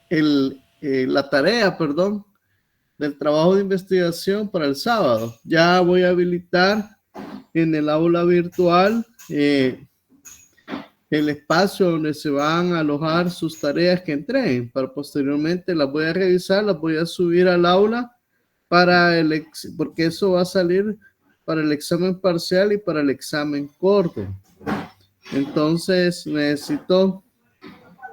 la tarea, perdón, del trabajo de investigación para el sábado. Ya voy a habilitar en el aula virtual el espacio donde se van a alojar sus tareas que entreguen, para posteriormente las voy a revisar, las voy a subir al aula porque eso va a salir para el examen parcial y para el examen corto. Entonces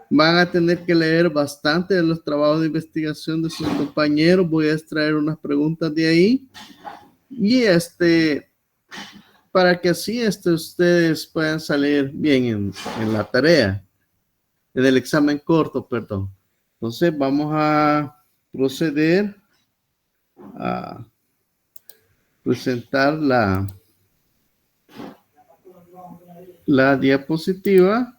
van a tener que leer bastante de los trabajos de investigación de sus compañeros. Voy a extraer unas preguntas de ahí y para que así ustedes puedan salir bien en la tarea, en el examen corto, perdón. Entonces vamos a proceder a presentar la diapositiva.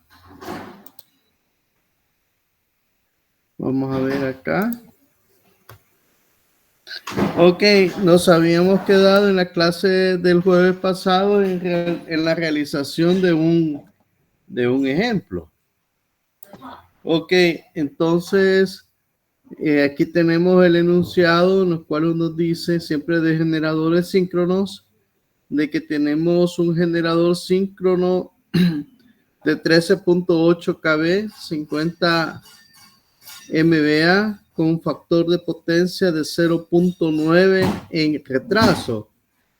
Vamos a ver acá. Ok, nos habíamos quedado en la clase del jueves pasado en la realización de un ejemplo. Ok, entonces aquí tenemos el enunciado en el cual nos dice siempre de generadores síncronos, de que tenemos un generador síncrono de 13.8 kV, 50 MVA, con un factor de potencia de 0.9 en retraso.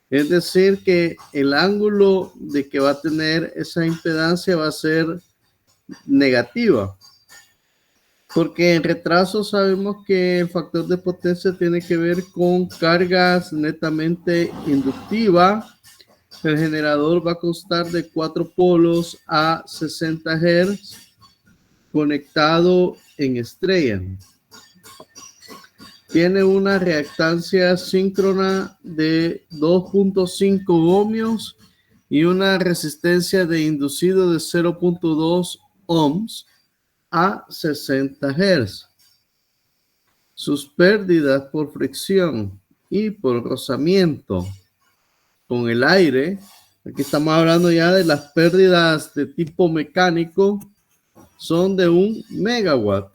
Es decir, que el ángulo de que va a tener esa impedancia va a ser negativa. Porque en retraso sabemos que el factor de potencia tiene que ver con cargas netamente inductivas. El generador va a constar de 4 polos a 60 Hz conectado en estrella. Tiene una reactancia síncrona de 2.5 ohmios y una resistencia de inducido de 0.2 ohms a 60 Hz. Sus pérdidas por fricción y por rozamiento con el aire, aquí estamos hablando ya de las pérdidas de tipo mecánico, son de 1 megawatt.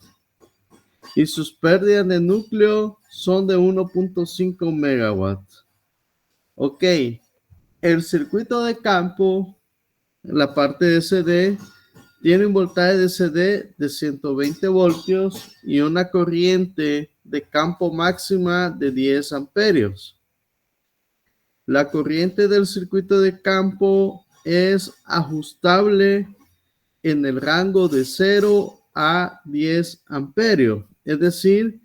Y sus pérdidas de núcleo son de 1.5 megawatts. Ok, el circuito de campo, la parte de CD, tiene un voltaje de CD de 120 voltios y una corriente de campo máxima de 10 amperios. La corriente del circuito de campo es ajustable en el rango de 0 a 10 amperios. Es decir,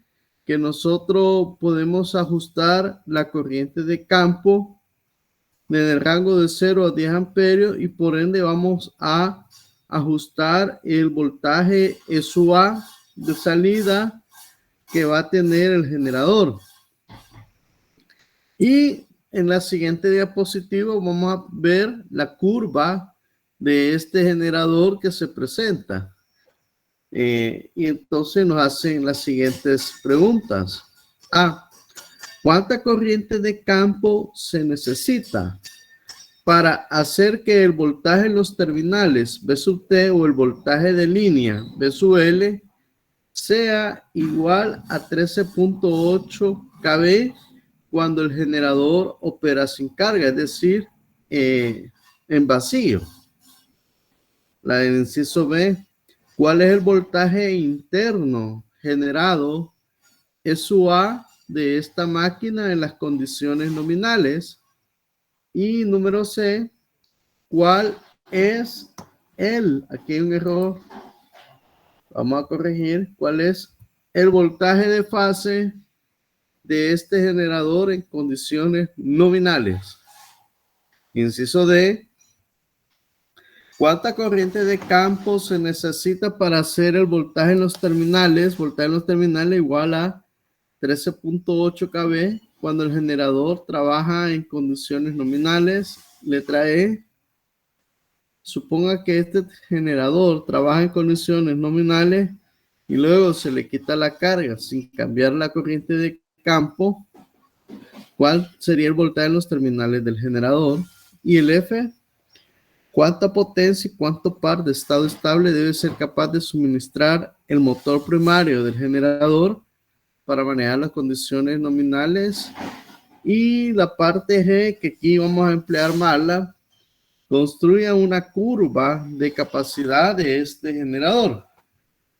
que nosotros podemos ajustar la corriente de campo en el rango de 0 a 10 amperios y por ende vamos a ajustar el voltaje SUA de salida que va a tener el generador. Y en la siguiente diapositiva vamos a ver la curva de este generador que se presenta. Y entonces nos hacen las siguientes preguntas. A, ¿cuánta corriente de campo se necesita para hacer que el voltaje en los terminales B sub T o el voltaje de línea B sub L sea igual a 13.8 kV cuando el generador opera sin carga, es decir, en vacío? La del inciso B, ¿cuál es el voltaje interno generado SUA de esta máquina en las condiciones nominales? Y número C, ¿cuál es aquí hay un error, vamos a corregir, cuál es el voltaje de fase de este generador en condiciones nominales? Inciso D, ¿cuánta corriente de campo se necesita para hacer el voltaje en los terminales? Voltaje en los terminales igual a 13.8 kV cuando el generador trabaja en condiciones nominales. Letra E, suponga que este generador trabaja en condiciones nominales y luego se le quita la carga sin cambiar la corriente de campo. ¿Cuál sería el voltaje en los terminales del generador? Y el F, ¿cuánta potencia y cuánto par de estado estable debe ser capaz de suministrar el motor primario del generador para manejar las condiciones nominales. Y la parte G, que aquí vamos a emplear mala, construya una curva de capacidad de este generador.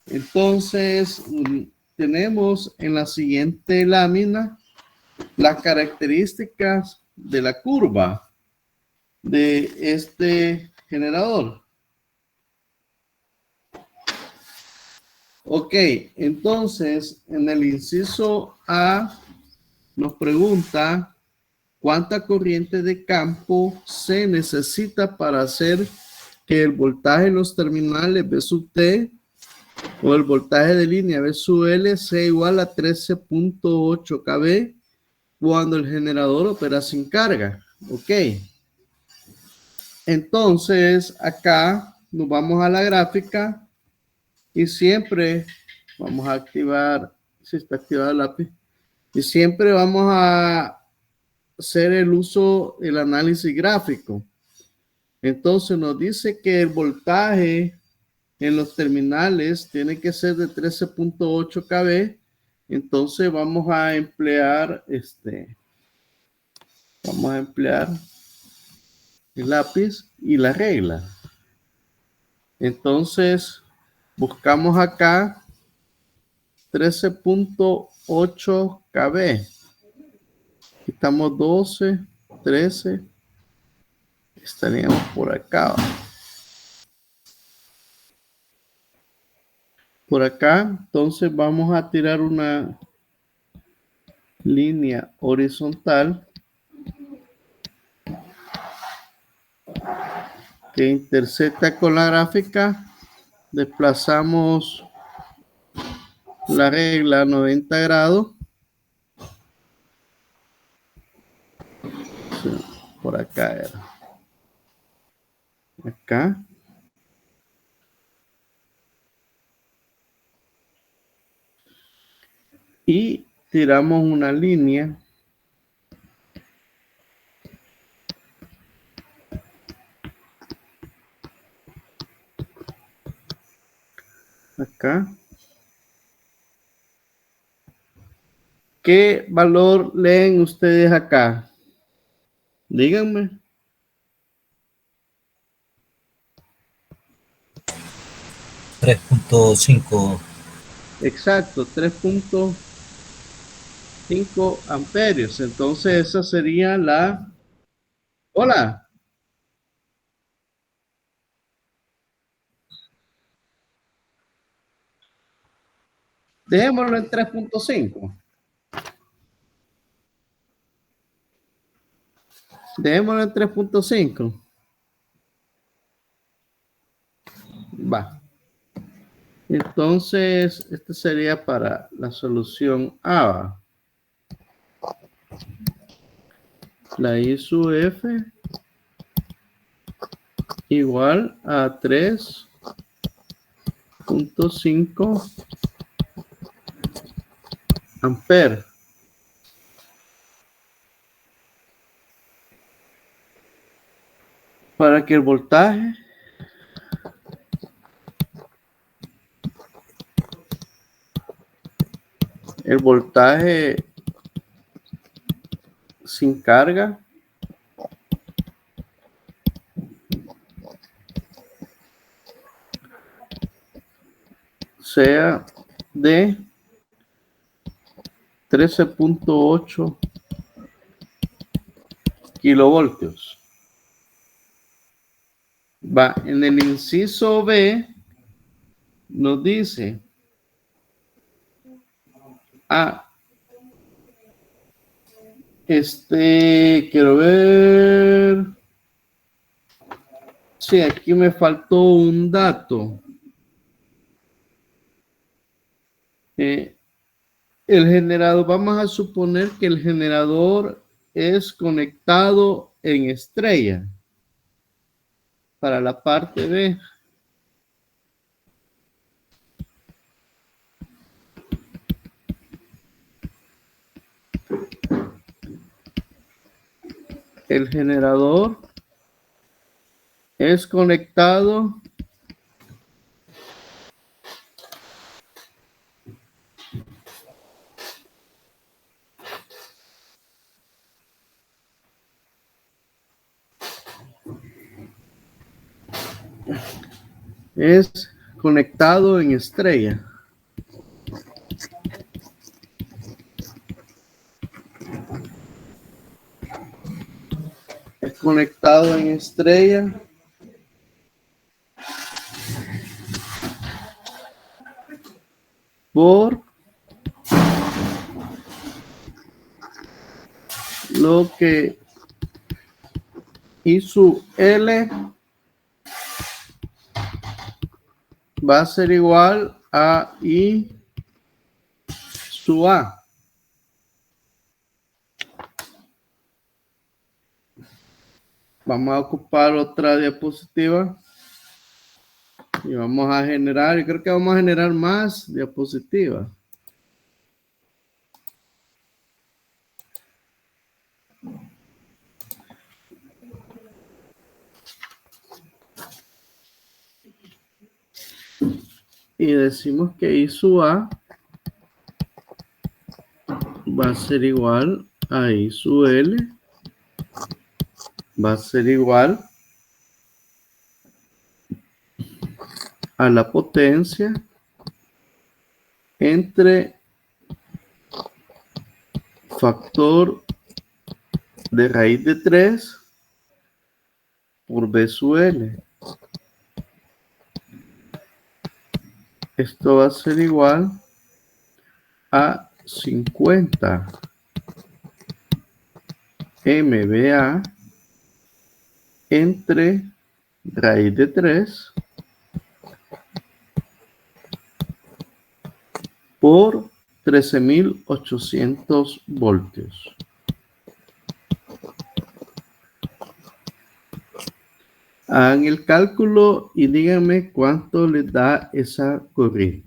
Entonces, tenemos en la siguiente lámina las características de la curva de este generador. Ok, entonces en el inciso A nos pregunta cuánta corriente de campo se necesita para hacer que el voltaje en los terminales V sub T o el voltaje de línea V sub L sea igual a 13.8 kV cuando el generador opera sin carga. Ok. Entonces acá nos vamos a la gráfica y siempre vamos a activar, si está activado el lápiz, y siempre vamos a hacer el uso del análisis gráfico. Entonces nos dice que el voltaje en los terminales tiene que ser de 13.8 kV. Entonces vamos a emplear el lápiz y la regla. Entonces buscamos acá 13.8 kV. Quitamos 12, 13. Estaríamos por acá. Por acá, entonces vamos a tirar una línea horizontal que intersecta con la gráfica. Desplazamos la regla 90 grados. Por acá era. Acá. Y tiramos una línea acá. ¿Qué valor leen ustedes acá? Díganme. 3.5. Exacto, 3.5 amperios. Entonces esa sería la... Hola. Dejémoslo en 3.5. Dejémoslo en 3.5. Va. Entonces, este sería para la solución A. La I sub F igual a 3.5 amperes. Para que el voltaje sin carga sea de 13.8 kilovoltios. Va, en el inciso B nos dice quiero ver. Sí, aquí me faltó un dato. El generador, vamos a suponer que el generador es conectado en estrella para la parte B. El generador es conectado es conectado en estrella. Es conectado en estrella por lo que I sub L va a ser igual a I sub A. Vamos a ocupar otra diapositiva y vamos a generar, yo creo que vamos a generar más diapositivas. Y decimos que I sub A va a ser igual a I sub L, va a ser igual a la potencia entre factor de raíz de 3 por B sub L. Esto va a ser igual a 50 MBA entre raíz de 3 por 13.800 voltios. Hagan el cálculo y díganme cuánto les da esa corriente.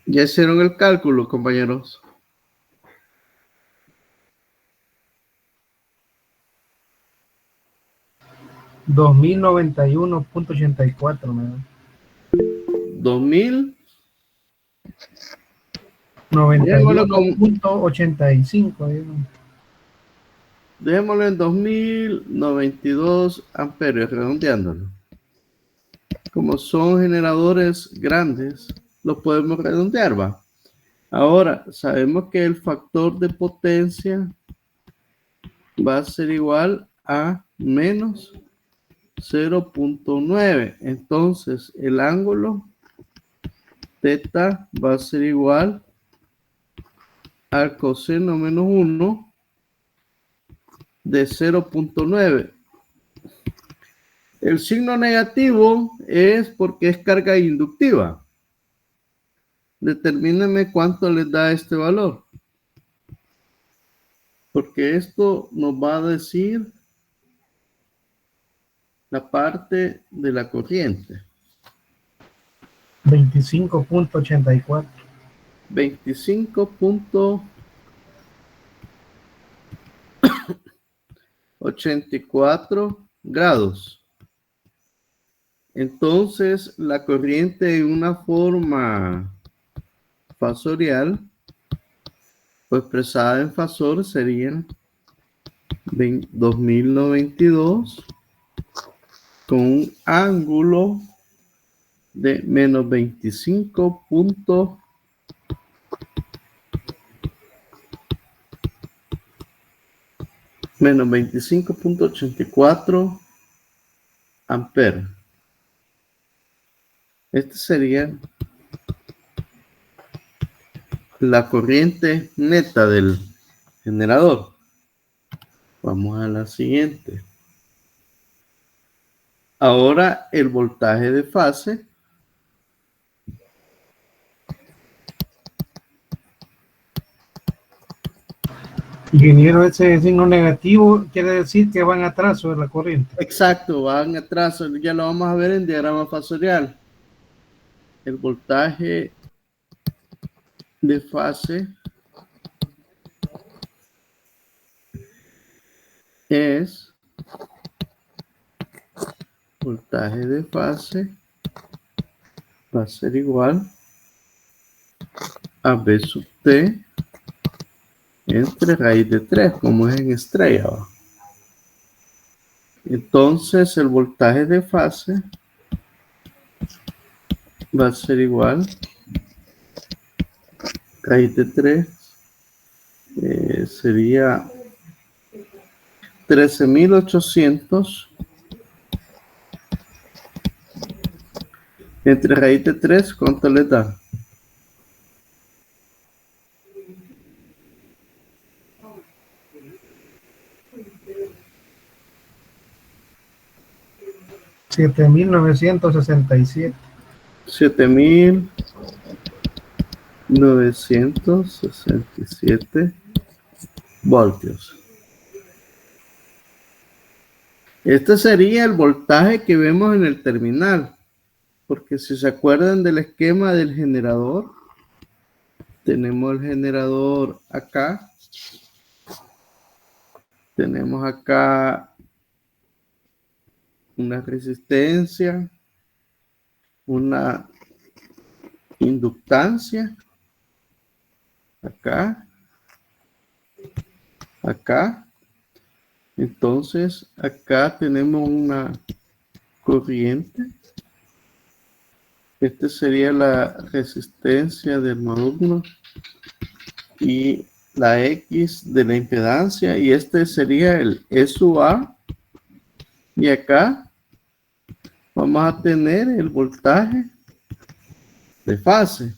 ¿Ya hicieron el cálculo, compañeros? $2091.84, me da. 2000. 91.85, digamos. Dejémoslo en 2092 amperios, redondeándolo. Como son generadores grandes, los podemos redondear, ¿va? Ahora, sabemos que el factor de potencia va a ser igual a menos 0.9. Entonces, el ángulo θ va a ser igual al coseno menos 1 de 0.9. El signo negativo es porque es carga inductiva. Determínenme cuánto les da este valor. Porque esto nos va a decir la parte de la corriente. 25.84. 25.84 grados. Entonces, la corriente en una forma fasorial, o expresada en fasor, sería 2092 con un ángulo de menos 25.84 amperes. Este sería la corriente neta del generador. Vamos a la siguiente. Ahora el voltaje de fase. Ingeniero, ese signo negativo quiere decir que van atrás sobre la corriente. Exacto, van atrás. Ya lo vamos a ver en diagrama fasorial. El voltaje de fase es voltaje de fase va a ser igual a B sub T entre raíz de 3, como es en estrella. ¿Va? Entonces el voltaje de fase va a ser igual raíz de 3 sería 13.800 entre raíz de 3, ¿cuánto le da? $7,967. 7.967 voltios. Este sería el voltaje que vemos en el terminal, porque si se acuerdan del esquema del generador, tenemos el generador acá, tenemos acá una resistencia, una inductancia, acá, acá. Entonces acá tenemos una corriente. Este sería la resistencia del módulo y la X de la impedancia, y este sería el SUA, y acá vamos a tener el voltaje de fase.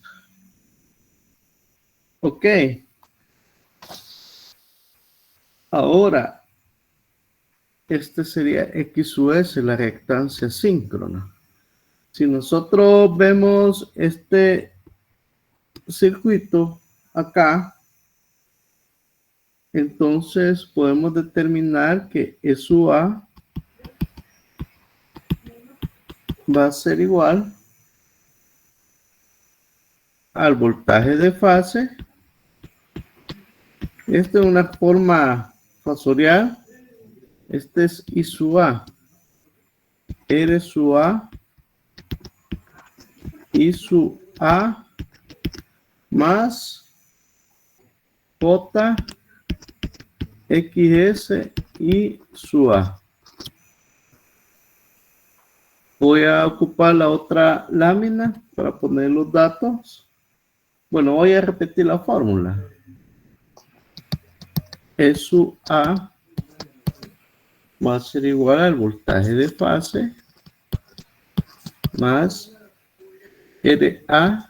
Ok. Ahora, este sería XUS, la reactancia síncrona. Si nosotros vemos este circuito acá, entonces podemos determinar que SUA va a ser igual al voltaje de fase. Esta es una forma fasorial. Este es I sub A. R sub A. I sub A más J XS I sub A. Voy a ocupar la otra lámina para poner los datos. Bueno, voy a repetir la fórmula. E sub A va a ser igual al voltaje de fase más RA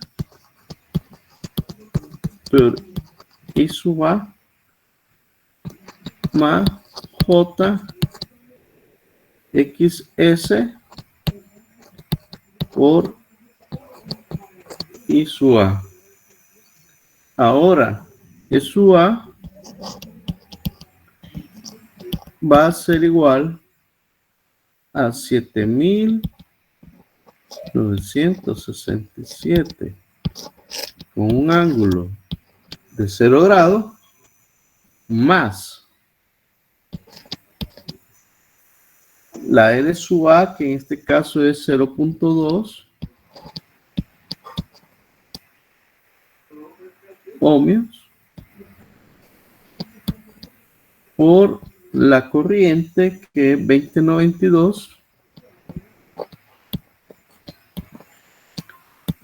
por I sub A más J XS por I sub A. Ahora, I sub A va a ser igual a 7.967 con un ángulo de 0 grados más la L sub A, que en este caso es 0.2 ohmios, por la corriente, que es 2092,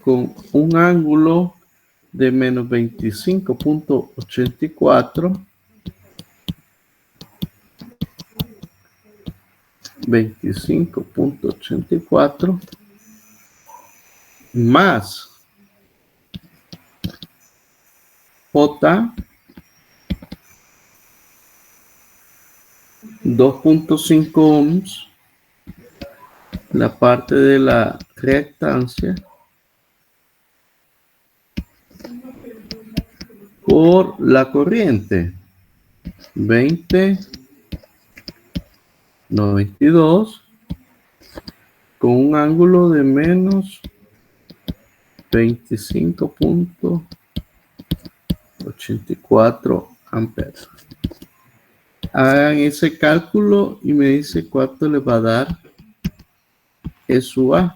con un ángulo de menos 25.84, 25.84 más J 2.5 ohms, la parte de la reactancia, por la corriente 2092 con un ángulo de menos 25.84 amperes. Hagan ese cálculo y me dice cuánto le va a dar SU A.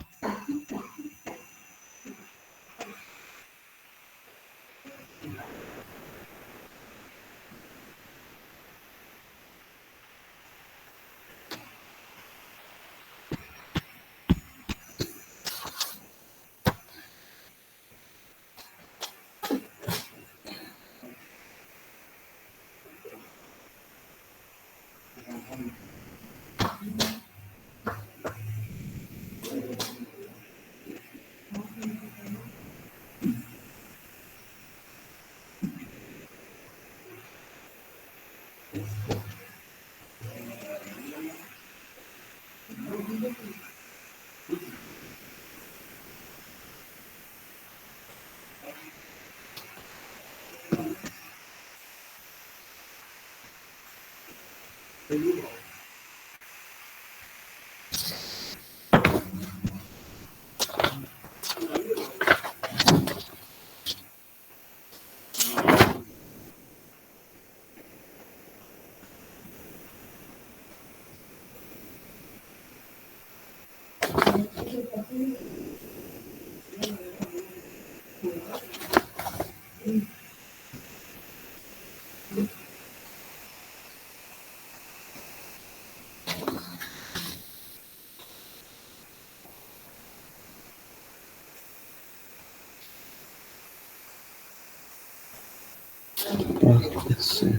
Sí.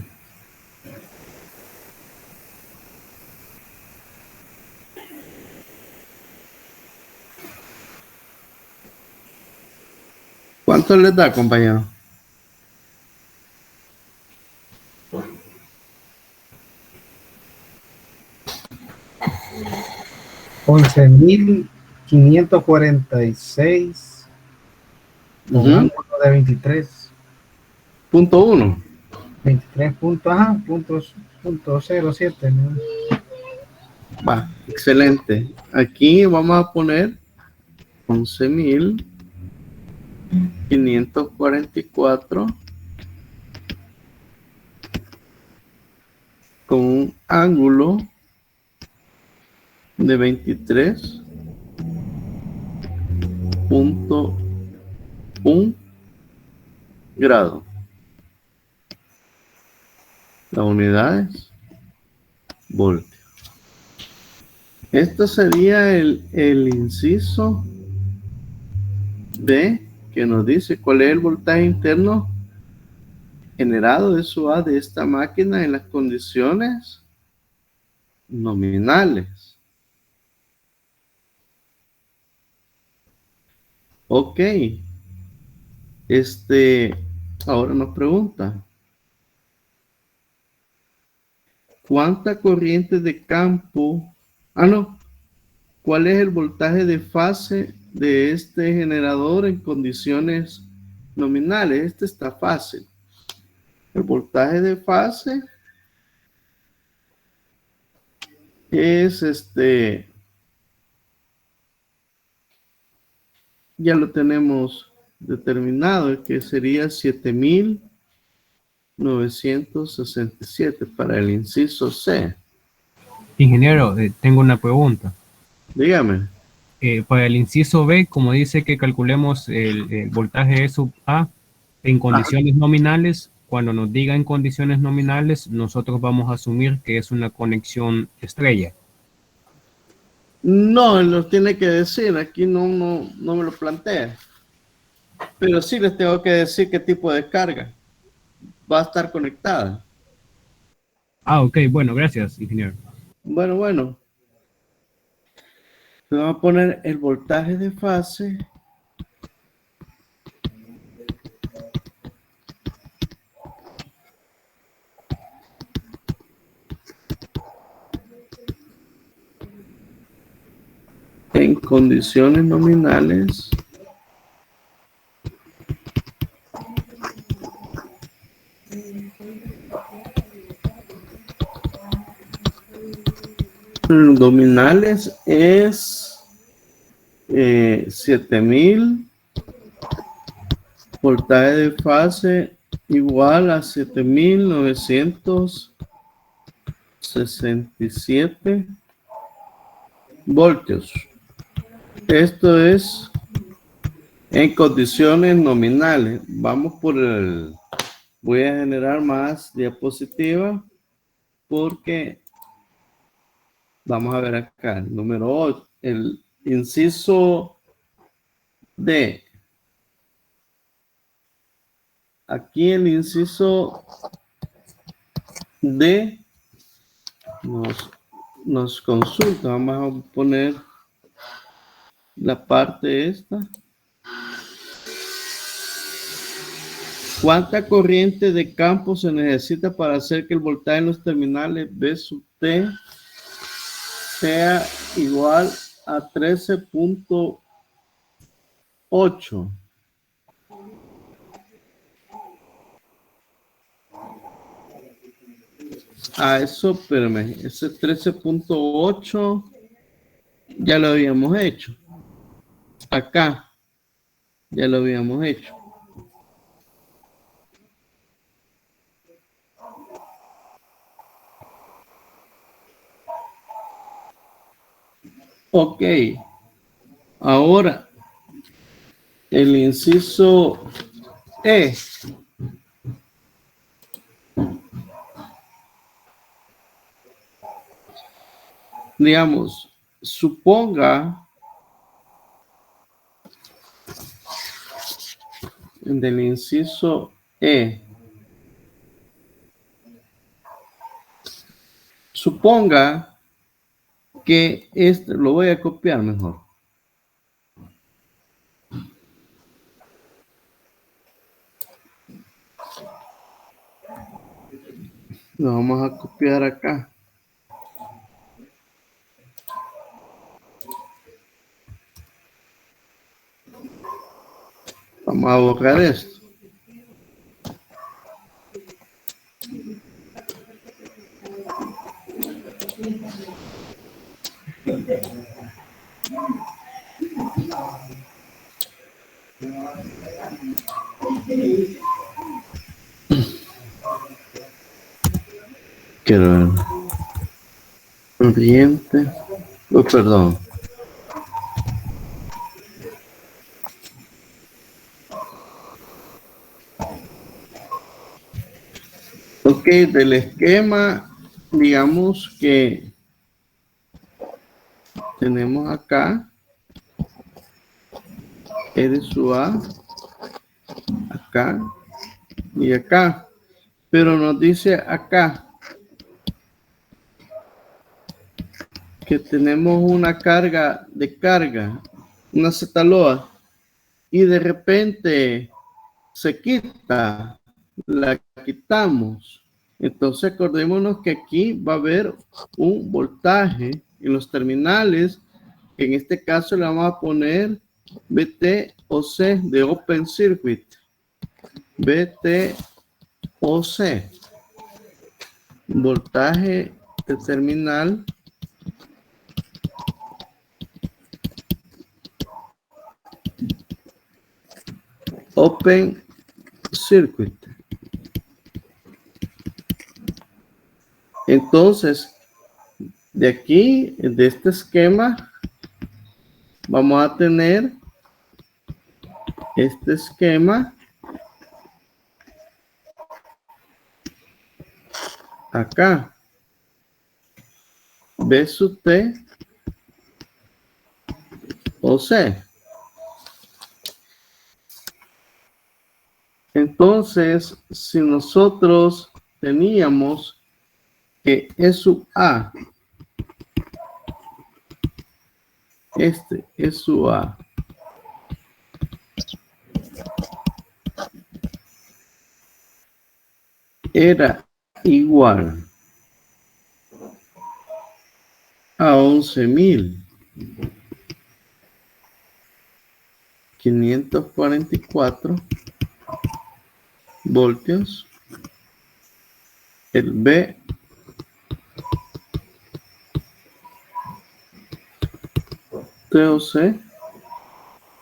¿Cuánto les da, compañero? $11,546 con ángulo de 23. Punto 1. 23 puntos, ajá, punto 07, ¿no? Va, excelente. Aquí vamos a poner 11,544 con un ángulo de 23.1 grado. Las unidades voltios. Esto sería el inciso B, que nos dice cuál es el voltaje interno generado de SUA de esta máquina en las condiciones nominales. Ok. Ahora nos pregunta, ¿cuánta corriente de campo? No. ¿Cuál es el voltaje de fase de este generador en condiciones nominales? Este está fácil. El voltaje de fase es ya lo tenemos determinado, que sería 7,967 para el inciso C. Ingeniero, tengo una pregunta. Dígame. Para el inciso B, como dice que calculemos el voltaje E sub A en condiciones nominales, cuando nos diga en condiciones nominales, nosotros vamos a asumir que es una conexión estrella. No, él lo tiene que decir, aquí no me lo plantea. Pero sí les tengo que decir qué tipo de carga va a estar conectada. Ah, ok, bueno, gracias, ingeniero. Bueno. Vamos a poner el voltaje de fase. En condiciones nominales. Nominales es 7,000. Voltaje de fase igual a 7,967 voltios. Esto es en condiciones nominales. Vamos por el... Voy a generar más diapositivas porque vamos a ver acá el número 8, el inciso D. Aquí el inciso D nos consulta. Vamos a poner la parte esta. ¿Cuánta corriente de campo se necesita para hacer que el voltaje en los terminales B sub T sea igual a 13.8? Eso, espérame, ese 13.8 ya lo habíamos hecho. Acá ya lo habíamos hecho. Ok. Ahora, el inciso E. Digamos, suponga del inciso E. Suponga que este lo voy a copiar mejor. Lo vamos a copiar acá. Vamos a borrar esto. Quiero ver. Corriente. Oh, perdón. Ok, del esquema, digamos que tenemos acá E de su A, acá y acá. Pero nos dice acá que tenemos una carga de carga, una Z-load, y de repente se quita, la quitamos. Entonces acordémonos que aquí va a haber un voltaje en los terminales. En este caso le vamos a poner BT o C de Open Circuit. BT o C. Voltaje de terminal Open Circuit. Entonces, de aquí, de este esquema, vamos a tener este esquema acá. B sub T o C. Entonces, si nosotros teníamos que E sub A, este E sub A, era igual a 11.544 voltios. El B TOC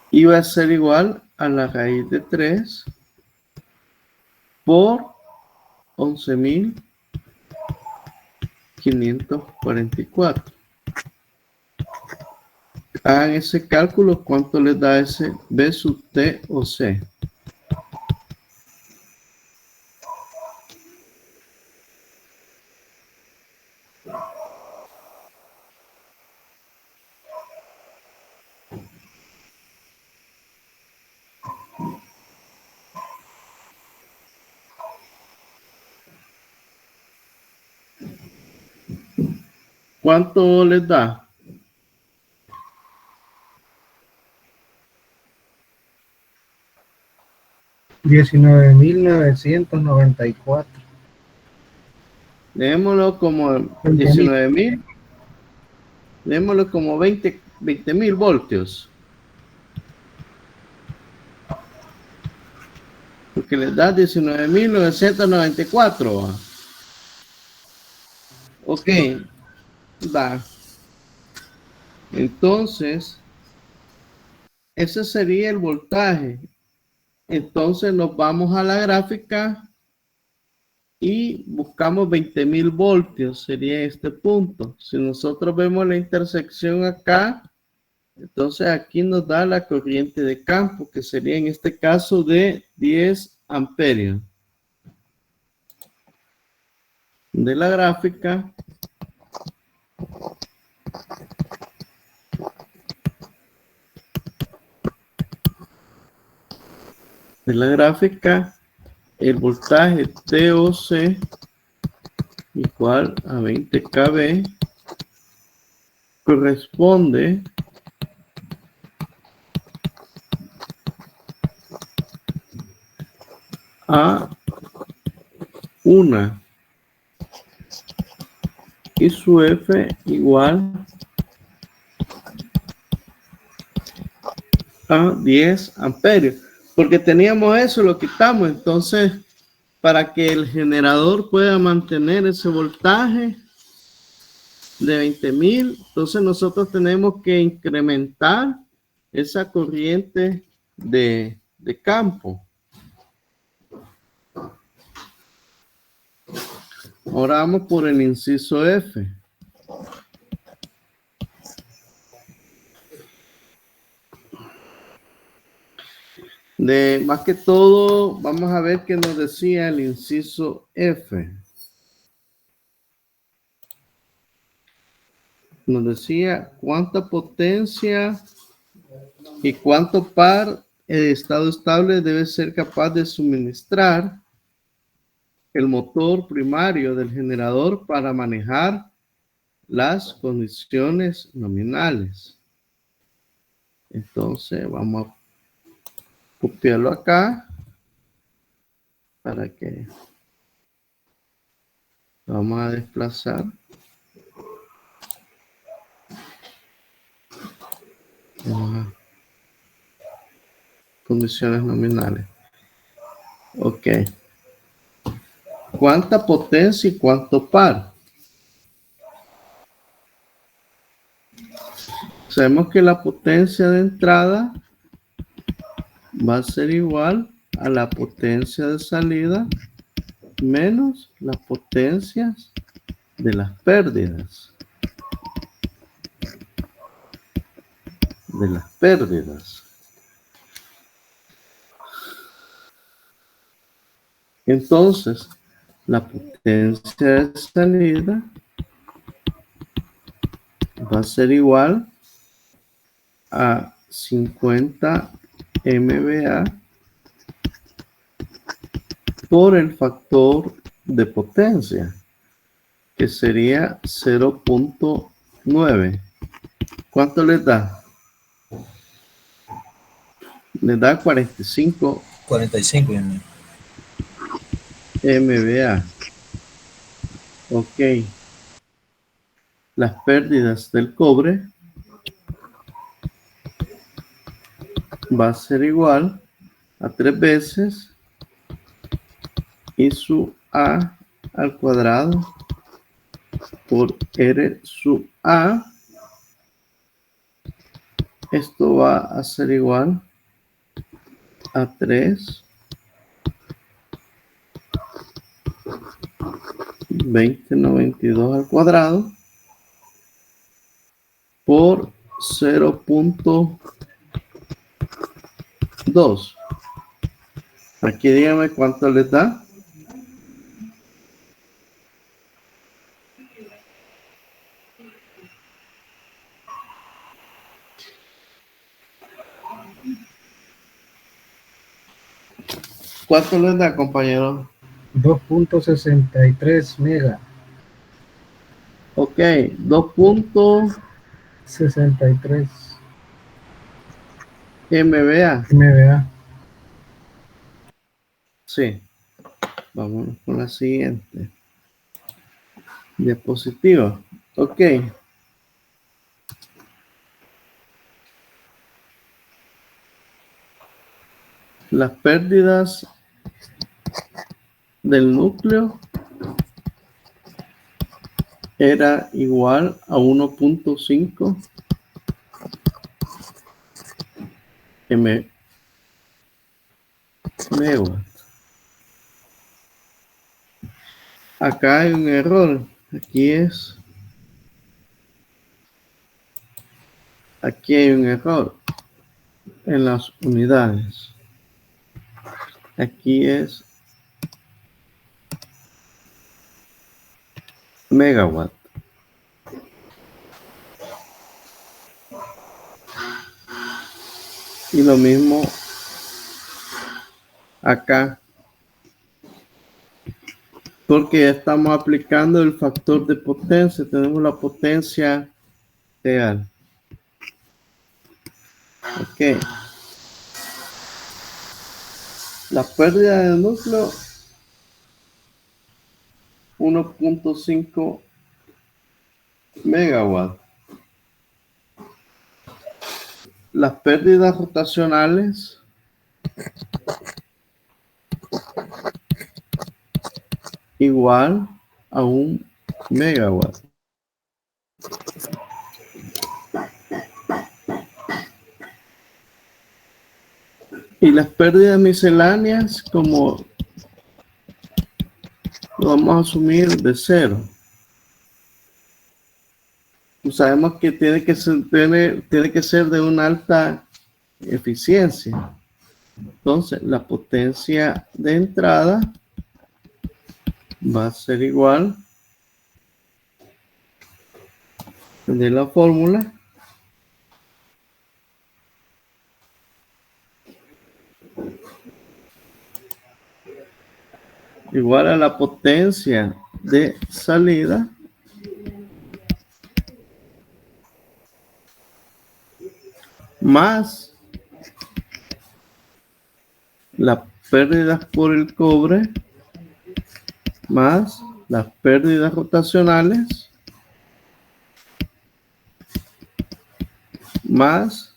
iba a ser igual a la raíz de 3 por 11.544. Hagan ese cálculo, ¿cuánto les da ese B sub T o C? ¿Cuánto les da? $19,994. Démoslo como 19,000. Démoslo como 20,000 voltios. Porque les da 19,994. Ok. Va. Entonces, ese sería el voltaje. Entonces nos vamos a la gráfica y buscamos 20,000 voltios. Sería este punto. Si nosotros vemos la intersección acá, entonces aquí nos da la corriente de campo, que sería en este caso de 10 amperios. De la gráfica, el voltaje TOC igual a 20 kV corresponde a una y su F igual a 10 amperios. Porque teníamos eso, lo quitamos. Entonces, para que el generador pueda mantener ese voltaje de 20,000, entonces nosotros tenemos que incrementar esa corriente de campo. Ahora vamos por el inciso F. Más que todo, vamos a ver qué nos decía el inciso F. Nos decía cuánta potencia y cuánto par el estado estable debe ser capaz de suministrar el motor primario del generador para manejar las condiciones nominales. Entonces vamos a copiarlo acá para que vamos a desplazar. Condiciones nominales. Ok. ¿Cuánta potencia y cuánto par? Sabemos que la potencia de entrada va a ser igual a la potencia de salida menos las potencias de las pérdidas. Entonces, la potencia de salida va a ser igual a 50 MVA por el factor de potencia, que sería 0.9. ¿Cuánto les da? Les da 45 MVA. Ok. Las pérdidas del cobre va a ser igual a 3 veces I sub A al cuadrado por R sub A. Esto va a ser igual a 3 2092 al cuadrado por 0.2. Aquí dígame cuánto les da. ¿Cuánto les da, compañero? 2.63 mega. Ok, 63 MVA. MVA. Sí. Vámonos con la siguiente diapositiva. Ok. Las pérdidas del núcleo era igual a 1.5 megawatt. Acá hay un error. Aquí hay un error en las unidades. Aquí es megawatt. Y lo mismo acá. Porque ya estamos aplicando el factor de potencia. Tenemos la potencia real. Ok. La pérdida del núcleo 1.5 megawatt. Las pérdidas rotacionales igual a 1 megawatt. Y las pérdidas misceláneas, como lo vamos a asumir de 0. Sabemos que tiene que ser de una alta eficiencia. Entonces, la potencia de entrada va a ser igual de la fórmula igual a la potencia de salida más las pérdidas por el cobre más las pérdidas rotacionales más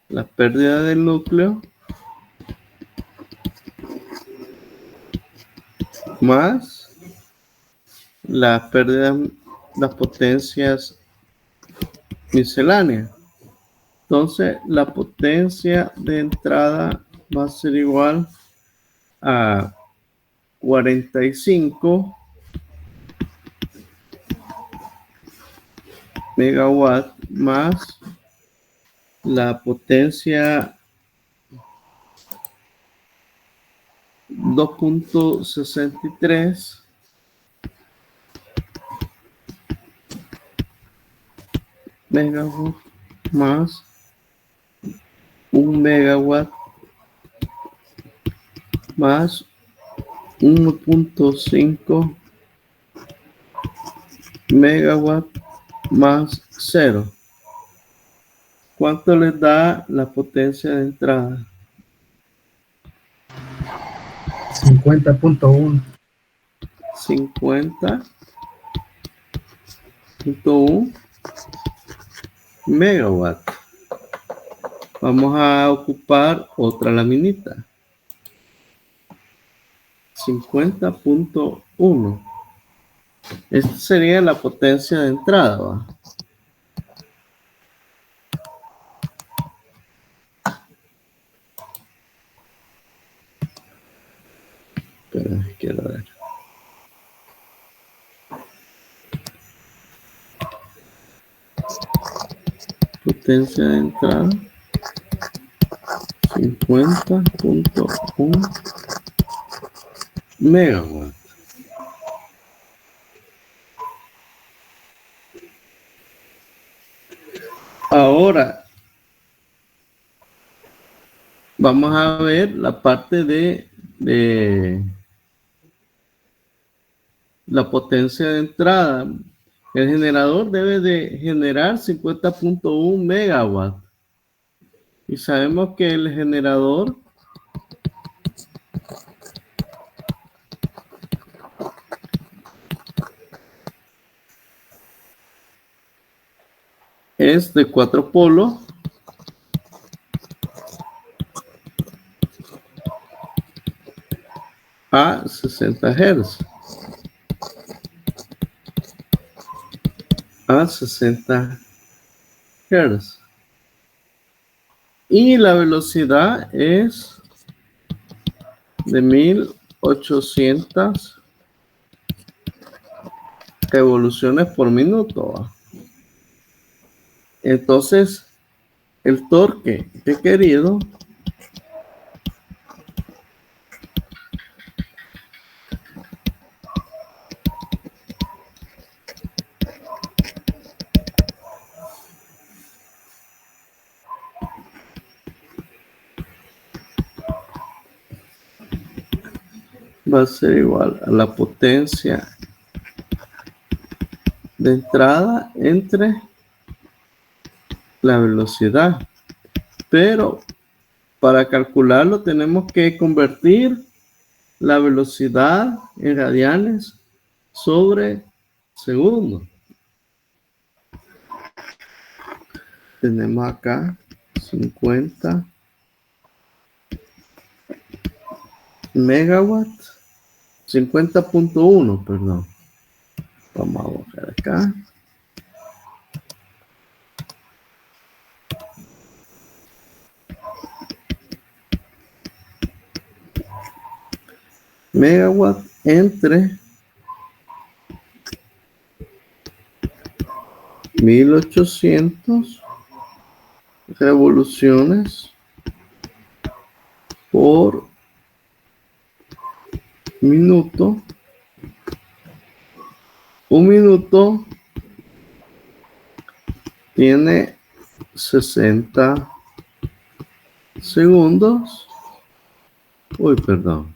las pérdidas del núcleo más las pérdidas, las potencias misceláneas. Entonces, la potencia de entrada va a ser igual a 45 megawatt más la potencia 2.63 megawatt más 1 megawatt más 1.5 megawatt más 0. ¿Cuánto les da la potencia de entrada? 50.1. 50.1 megawatt. Vamos a ocupar otra laminita. 50.1. Esta sería la potencia de entrada, ¿va? Pero quiero ver. Potencia de entrada 50.1 megawatt. Ahora vamos a ver la parte de la potencia de entrada. El generador debe de generar 50.1 megawatts. Y sabemos que el generador es de 4 polos a 60 Hz. A 60 Hz. Y la velocidad es de 1800 revoluciones por minuto. Entonces, el torque requerido va a ser igual a la potencia de entrada entre la velocidad. Pero para calcularlo tenemos que convertir la velocidad en radianes sobre segundo. Tenemos acá 50 megawatts, 50.1, perdón. Vamos a buscar acá. Megawatt entre 1800 revoluciones por minuto. Un minuto tiene 60 segundos. Uy, perdón.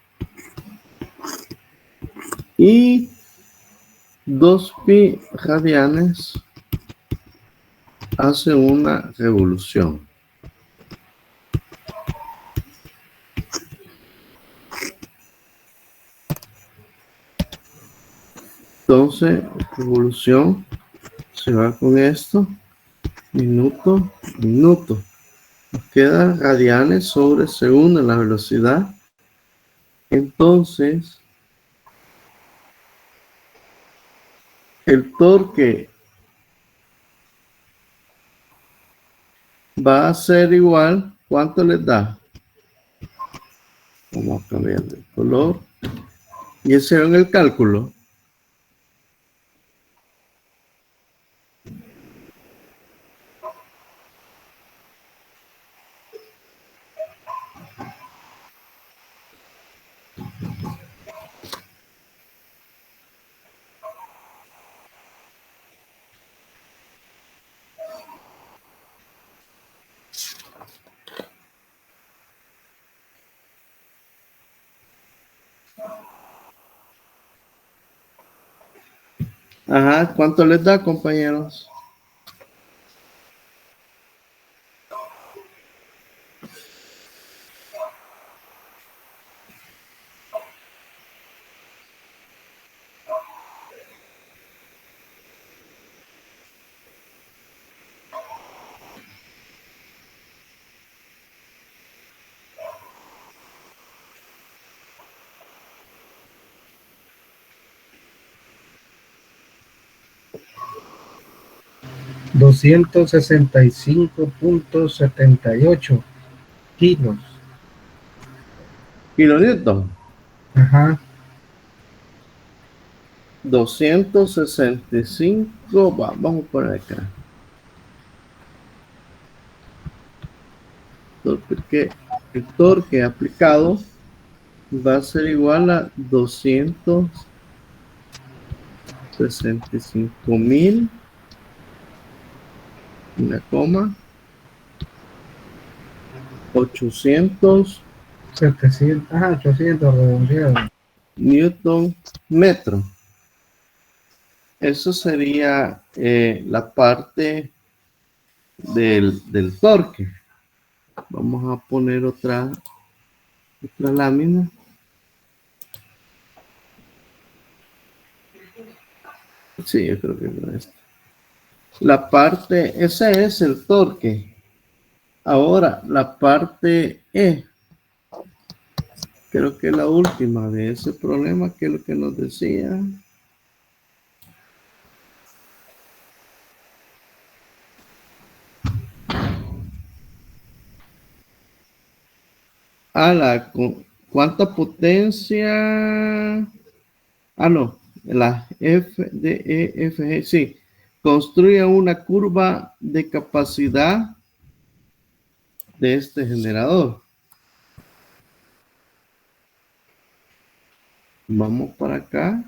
Y 2 pi radianes hace una revolución. Entonces, revolución se va con esto. Minuto, minuto. Nos queda radianes sobre segundo en la velocidad. Entonces, el torque va a ser igual. ¿Cuánto les da? Vamos a cambiar de color. Y ese en el cálculo. Ajá, ¿cuánto les da, compañeros? $265.78 kilos. Kilonewton. Ajá. 265. Vamos por acá. Porque el torque aplicado va a ser igual a 265.000, una coma, 800 800 redondeados. newton metro. eso sería la parte del torque. Vamos a poner otra lámina. Sí, yo creo que es esta. La parte, ese es el torque. Ahora, la parte E. Creo que la última de ese problema, que es lo que nos decía. ¿Cuánta potencia? No, la F, D, E, F, G, sí. Construye una curva de capacidad de este generador. Vamos para acá.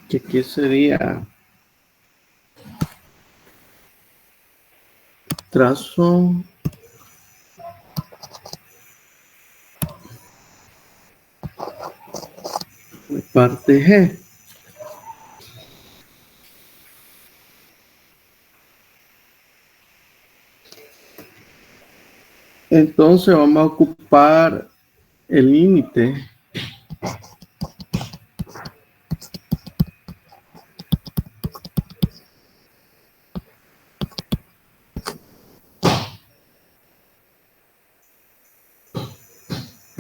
¿Qué sería? Trazo. Parte G. Entonces vamos a ocupar el límite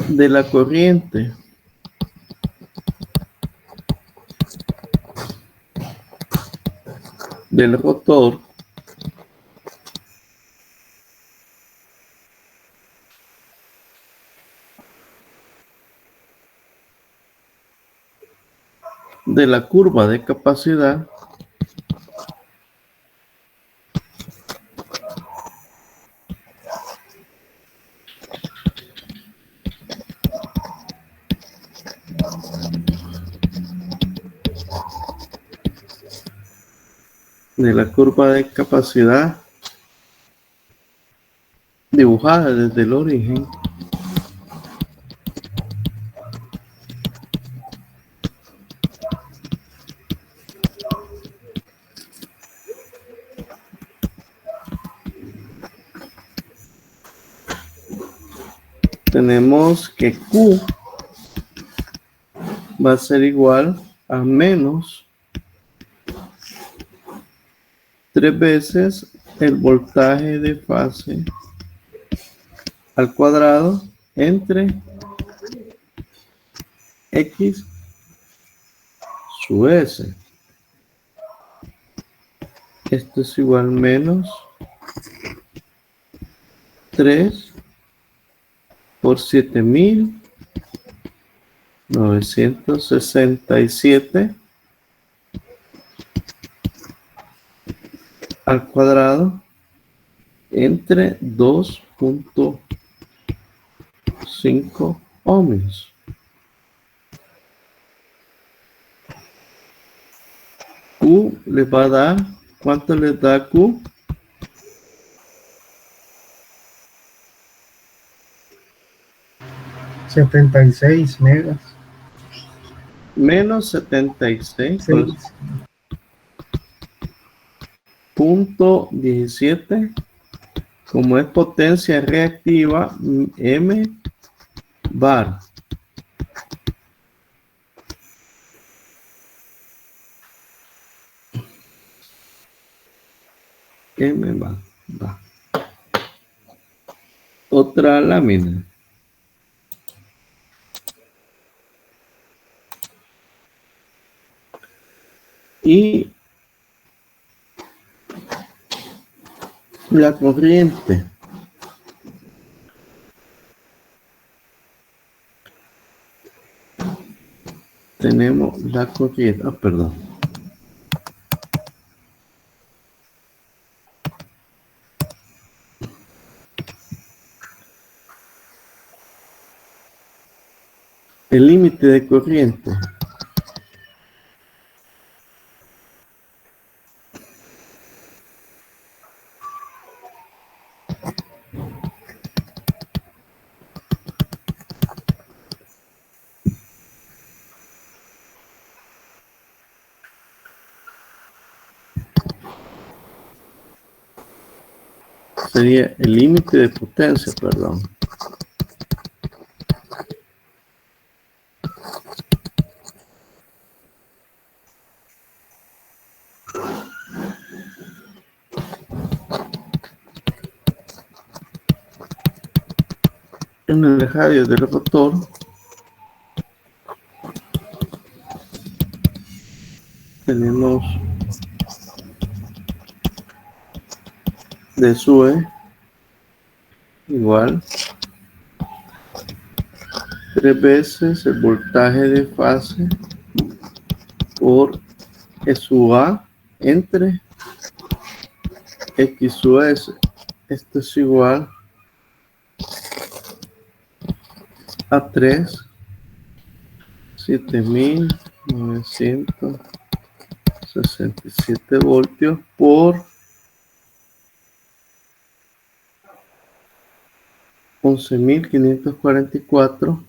de la corriente del rotor de la curva de capacidad dibujada desde el origen tenemos que Q va a ser igual a menos 3 veces el voltaje de fase al cuadrado entre X sub S. Esto es igual a menos 3 por 7.967 al cuadrado entre 2.5 ohmios. Q le va a dar, ¿cuánto le da Q? $76 megas. Menos 76. Sí. Punto 17. Como es potencia reactiva, M bar. M bar. Otra lámina. Y la corriente. Tenemos la corriente. Perdón. El límite de corriente. sería el límite de potencia, perdón. En el radio del rotor tenemos de SUE igual 3 veces el voltaje de fase por SUA entre X sub S. Esto es igual a 7.967 voltios por 11.544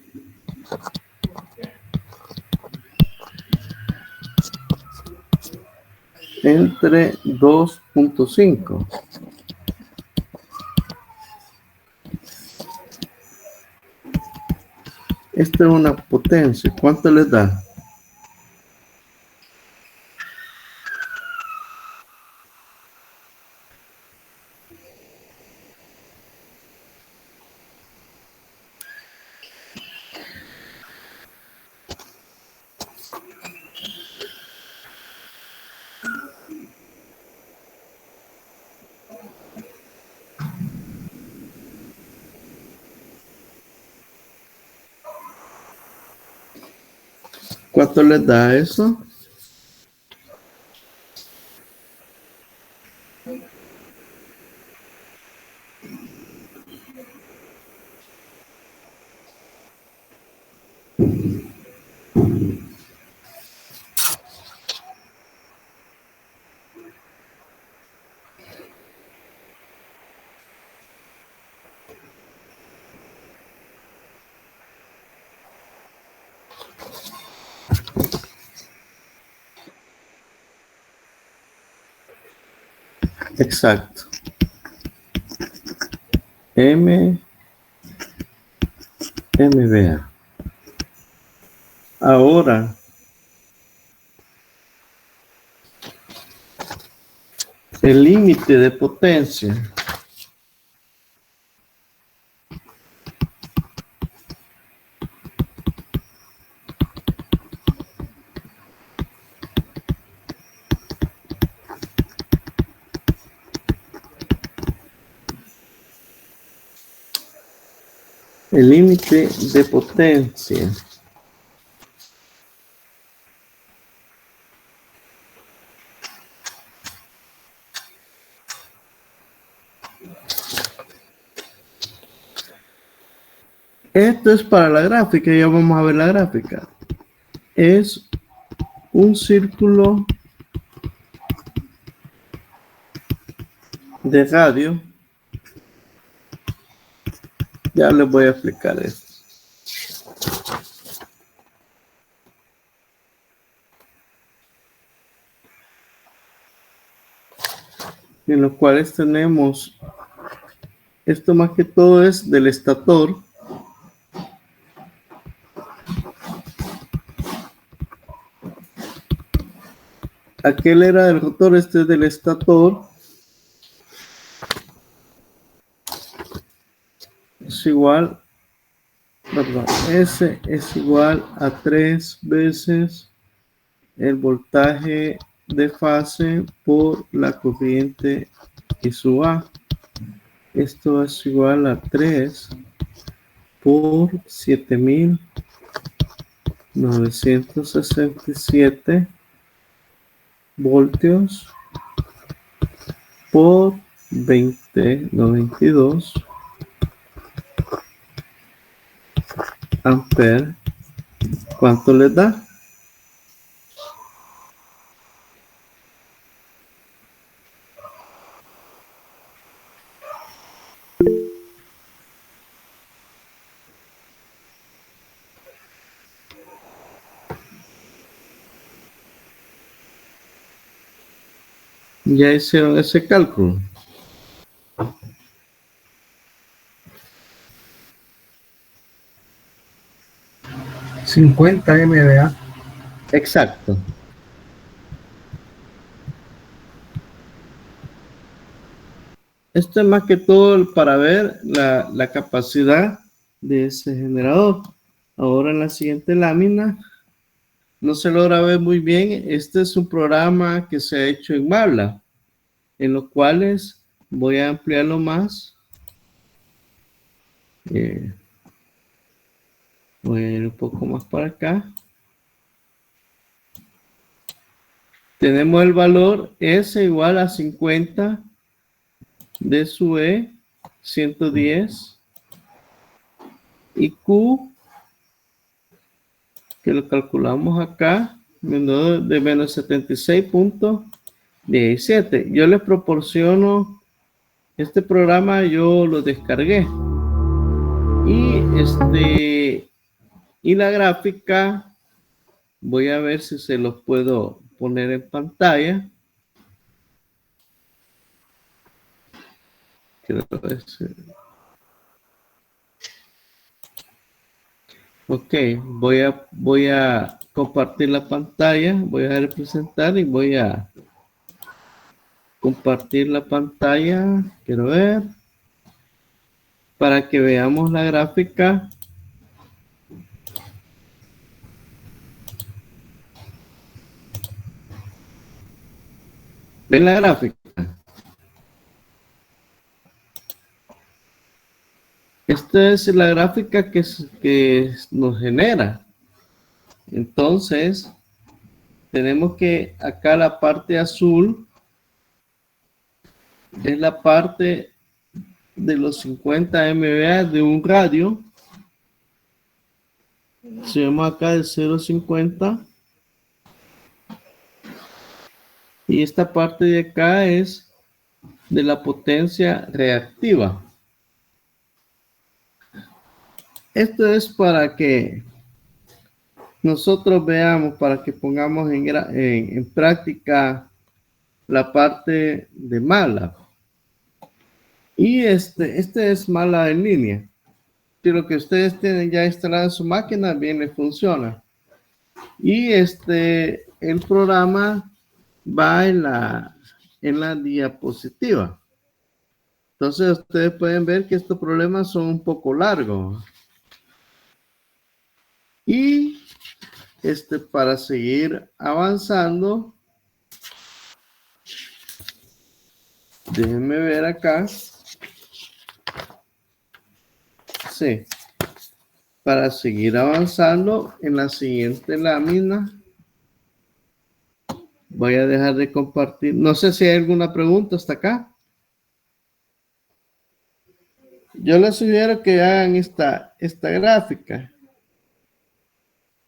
entre 2.5. Esta es una potencia. ¿Cuánto les da? ¿Cuánto les da eso? Exacto. MVA. Ahora, el límite de potencia esto es para la gráfica, ya vamos a ver la gráfica. Es un círculo de radio. Ya les voy a explicar esto. En los cuales tenemos, esto más que todo es del estator. Aquel era del rotor, este es del estator. Es igual, perdón, S es igual a 3 veces el voltaje de fase por la corriente I sub A. Esto es igual a 3 por 7.967 voltios por 2092 amperes. ¿Cuánto les da? Ya hicieron ese cálculo. 50 MVA. Exacto. Esto es más que todo para ver la capacidad de ese generador. Ahora en la siguiente lámina no se logra ver muy bien. Este es un programa que se ha hecho en MATLAB, en los cuales voy a ampliarlo más. Voy a ir un poco más para acá. Tenemos el valor S igual a 50 de su E, 110, y Q, que lo calculamos acá, de menos 76.17. Yo les proporciono este programa, yo lo descargué. Y la gráfica, voy a ver si se los puedo poner en pantalla. Ok, voy a compartir la pantalla, voy a representar y voy a compartir la pantalla, quiero ver, para que veamos la gráfica. ¿Ven la gráfica? Esta es la gráfica que nos genera. Entonces, tenemos que acá la parte azul es la parte de los 50 MVA de un radio. Se llama acá de 0.50. Y esta parte de acá es de la potencia reactiva. Esto es para que nosotros veamos, para que pongamos en práctica la parte de MATLAB. Y este es MATLAB en línea. Si lo que ustedes tienen ya instalado en su máquina, bien les funciona. Y el programa va en la diapositiva. Entonces ustedes pueden ver que estos problemas son un poco largos. Y para seguir avanzando, déjenme ver acá. Sí. Para seguir avanzando en la siguiente lámina, voy a dejar de compartir. No sé si hay alguna pregunta hasta acá. Yo les sugiero que hagan esta gráfica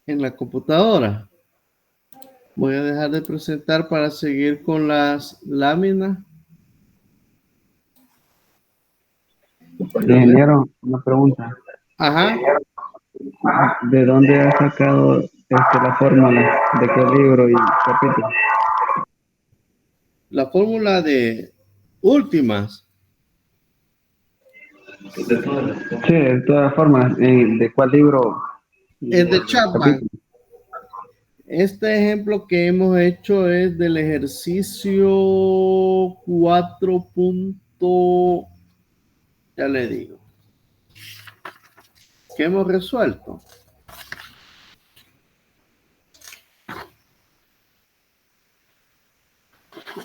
en la computadora. Voy a dejar de presentar para seguir con las láminas. Ingeniero, una pregunta. Ajá. ¿De dónde ha sacado la fórmula? ¿De qué libro y capítulo? La fórmula de últimas. Sí, de todas formas, ¿de cuál libro? Es de Chapman. Este ejemplo que hemos hecho es del ejercicio 4. Ya le digo. ¿Qué hemos resuelto?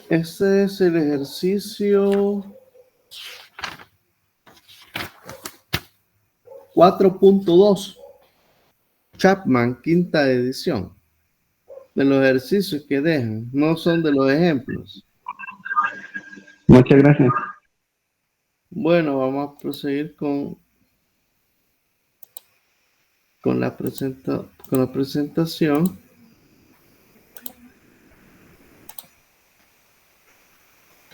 Ese es el ejercicio 4.2. Chapman, quinta edición. De los ejercicios que dejan, no son de los ejemplos. Muchas gracias. Bueno, vamos a proseguir con la presentación.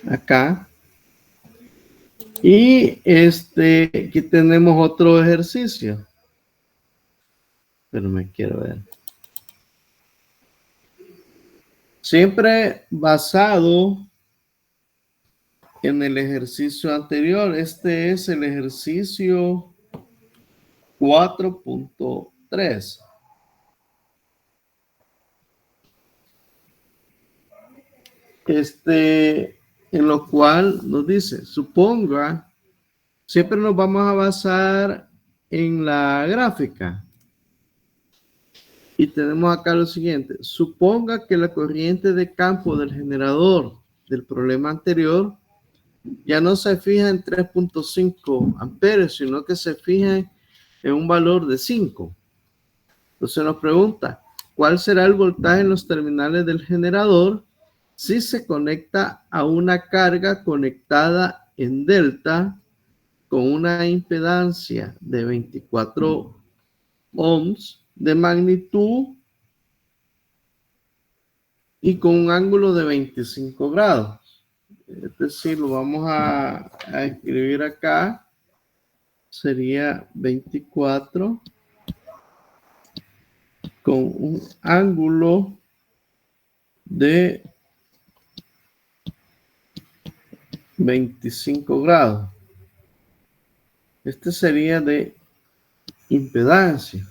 Acá. Y aquí tenemos otro ejercicio. Pero me quiero ver. Siempre basado en el ejercicio anterior. Este es el ejercicio 4.3. en lo cual nos dice, suponga, siempre nos vamos a basar en la gráfica. Y tenemos acá lo siguiente, suponga que la corriente de campo del generador del problema anterior ya no se fija en 3.5 amperes, sino que se fija en un valor de 5. Entonces nos pregunta, ¿cuál será el voltaje en los terminales del generador si se conecta a una carga conectada en delta con una impedancia de 24 ohms de magnitud y con un ángulo de 25 grados? Es decir, lo vamos a escribir acá. Sería 24 con un ángulo de 25 grados. Este sería de impedancia.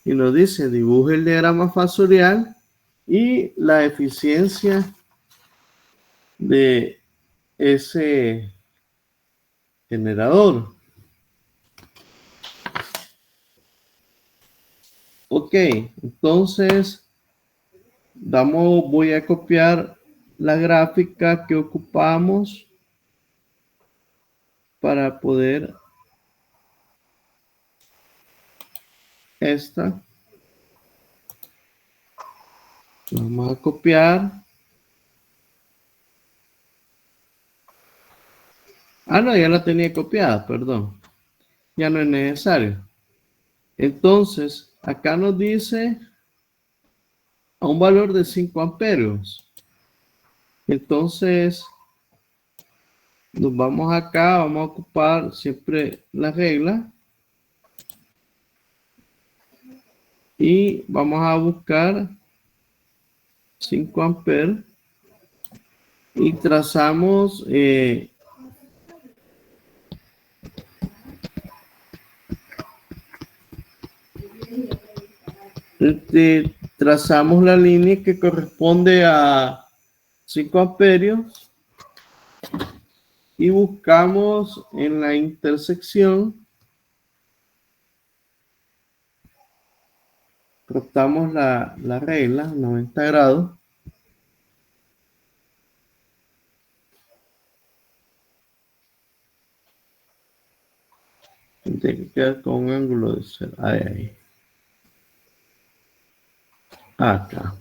Y nos dice, dibuje el diagrama fasorial y la eficiencia de ese generador. Ok, entonces voy a copiar la gráfica que ocupamos para poder esta. Vamos a copiar. Ah, no, ya la tenía copiada, perdón. Ya no es necesario. Entonces, acá nos dice a un valor de 5 amperios. Entonces, nos vamos acá, vamos a ocupar siempre la regla. Y vamos a buscar 5 amperes. Y trazamos trazamos la línea que corresponde a 5 amperios y buscamos en la intersección, cortamos la regla 90 grados. Tiene que quedar con un ángulo de 0. Ahí. Acá.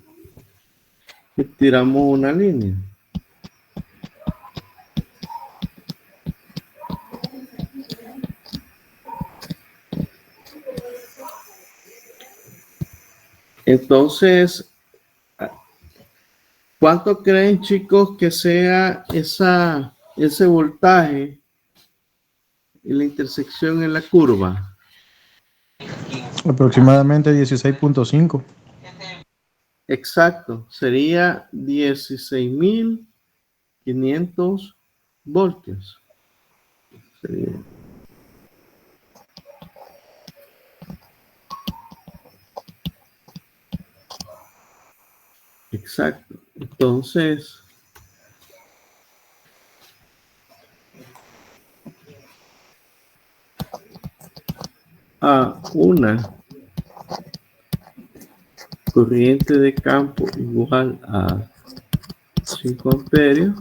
Y tiramos una línea. Entonces, ¿cuánto creen, chicos, que sea ese voltaje en la intersección en la curva? Aproximadamente 16.5. Exacto, sería 16.500 voltios. Sería. Exacto. Entonces, a una corriente de campo igual a 5 amperios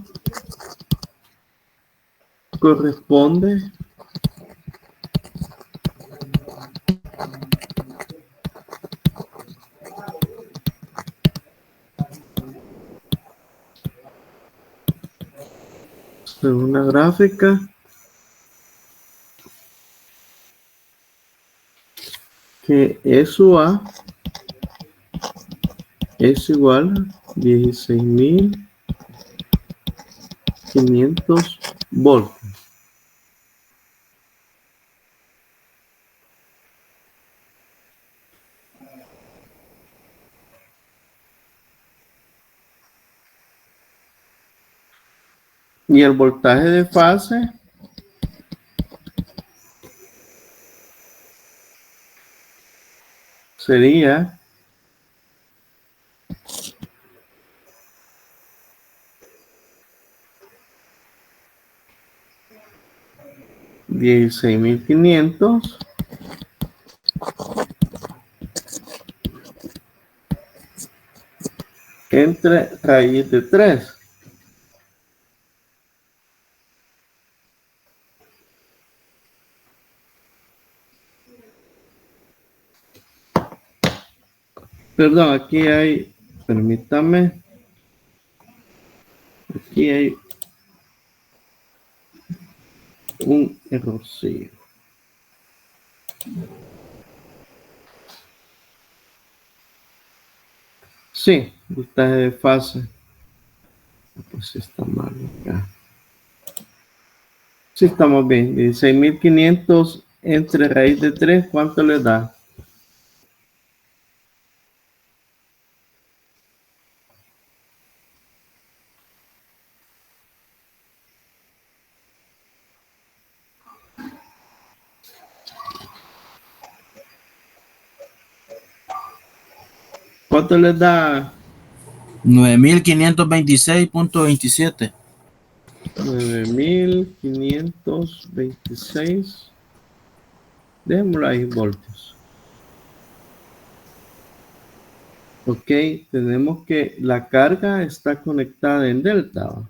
corresponde en una gráfica que SU A es igual a 16.500 voltios. Y el voltaje de fase sería 16.500 entre raíz de 3. Perdón, aquí hay, permítame, aquí hay un errorcillo. Sí, voltaje de fase. Pues está mal acá. Sí, estamos bien. 16.500 entre raíz de 3, ¿cuánto le da? ¿Cuánto le da? 9.526.27. 9.526. Dejémoslo ahí, voltios. Ok, tenemos que la carga está conectada en delta. ¿Va?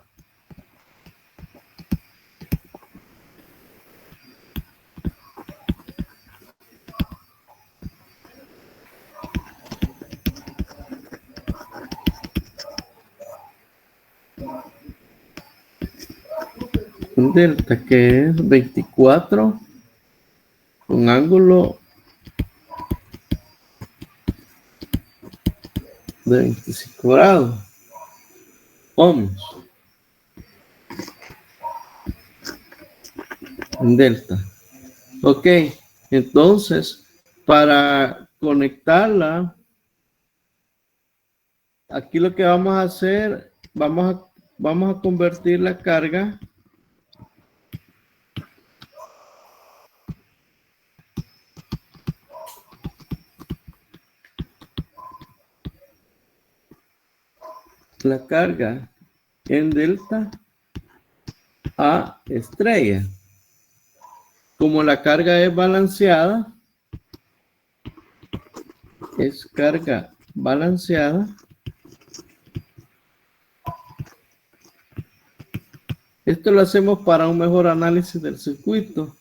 En delta, que es 24 con ángulo de 25 grados ohms en delta. Ok, entonces para conectarla, aquí lo que vamos a hacer, vamos a convertir la carga en delta a estrella. Como la carga es balanceada, es carga balanceada, esto lo hacemos para un mejor análisis del circuito.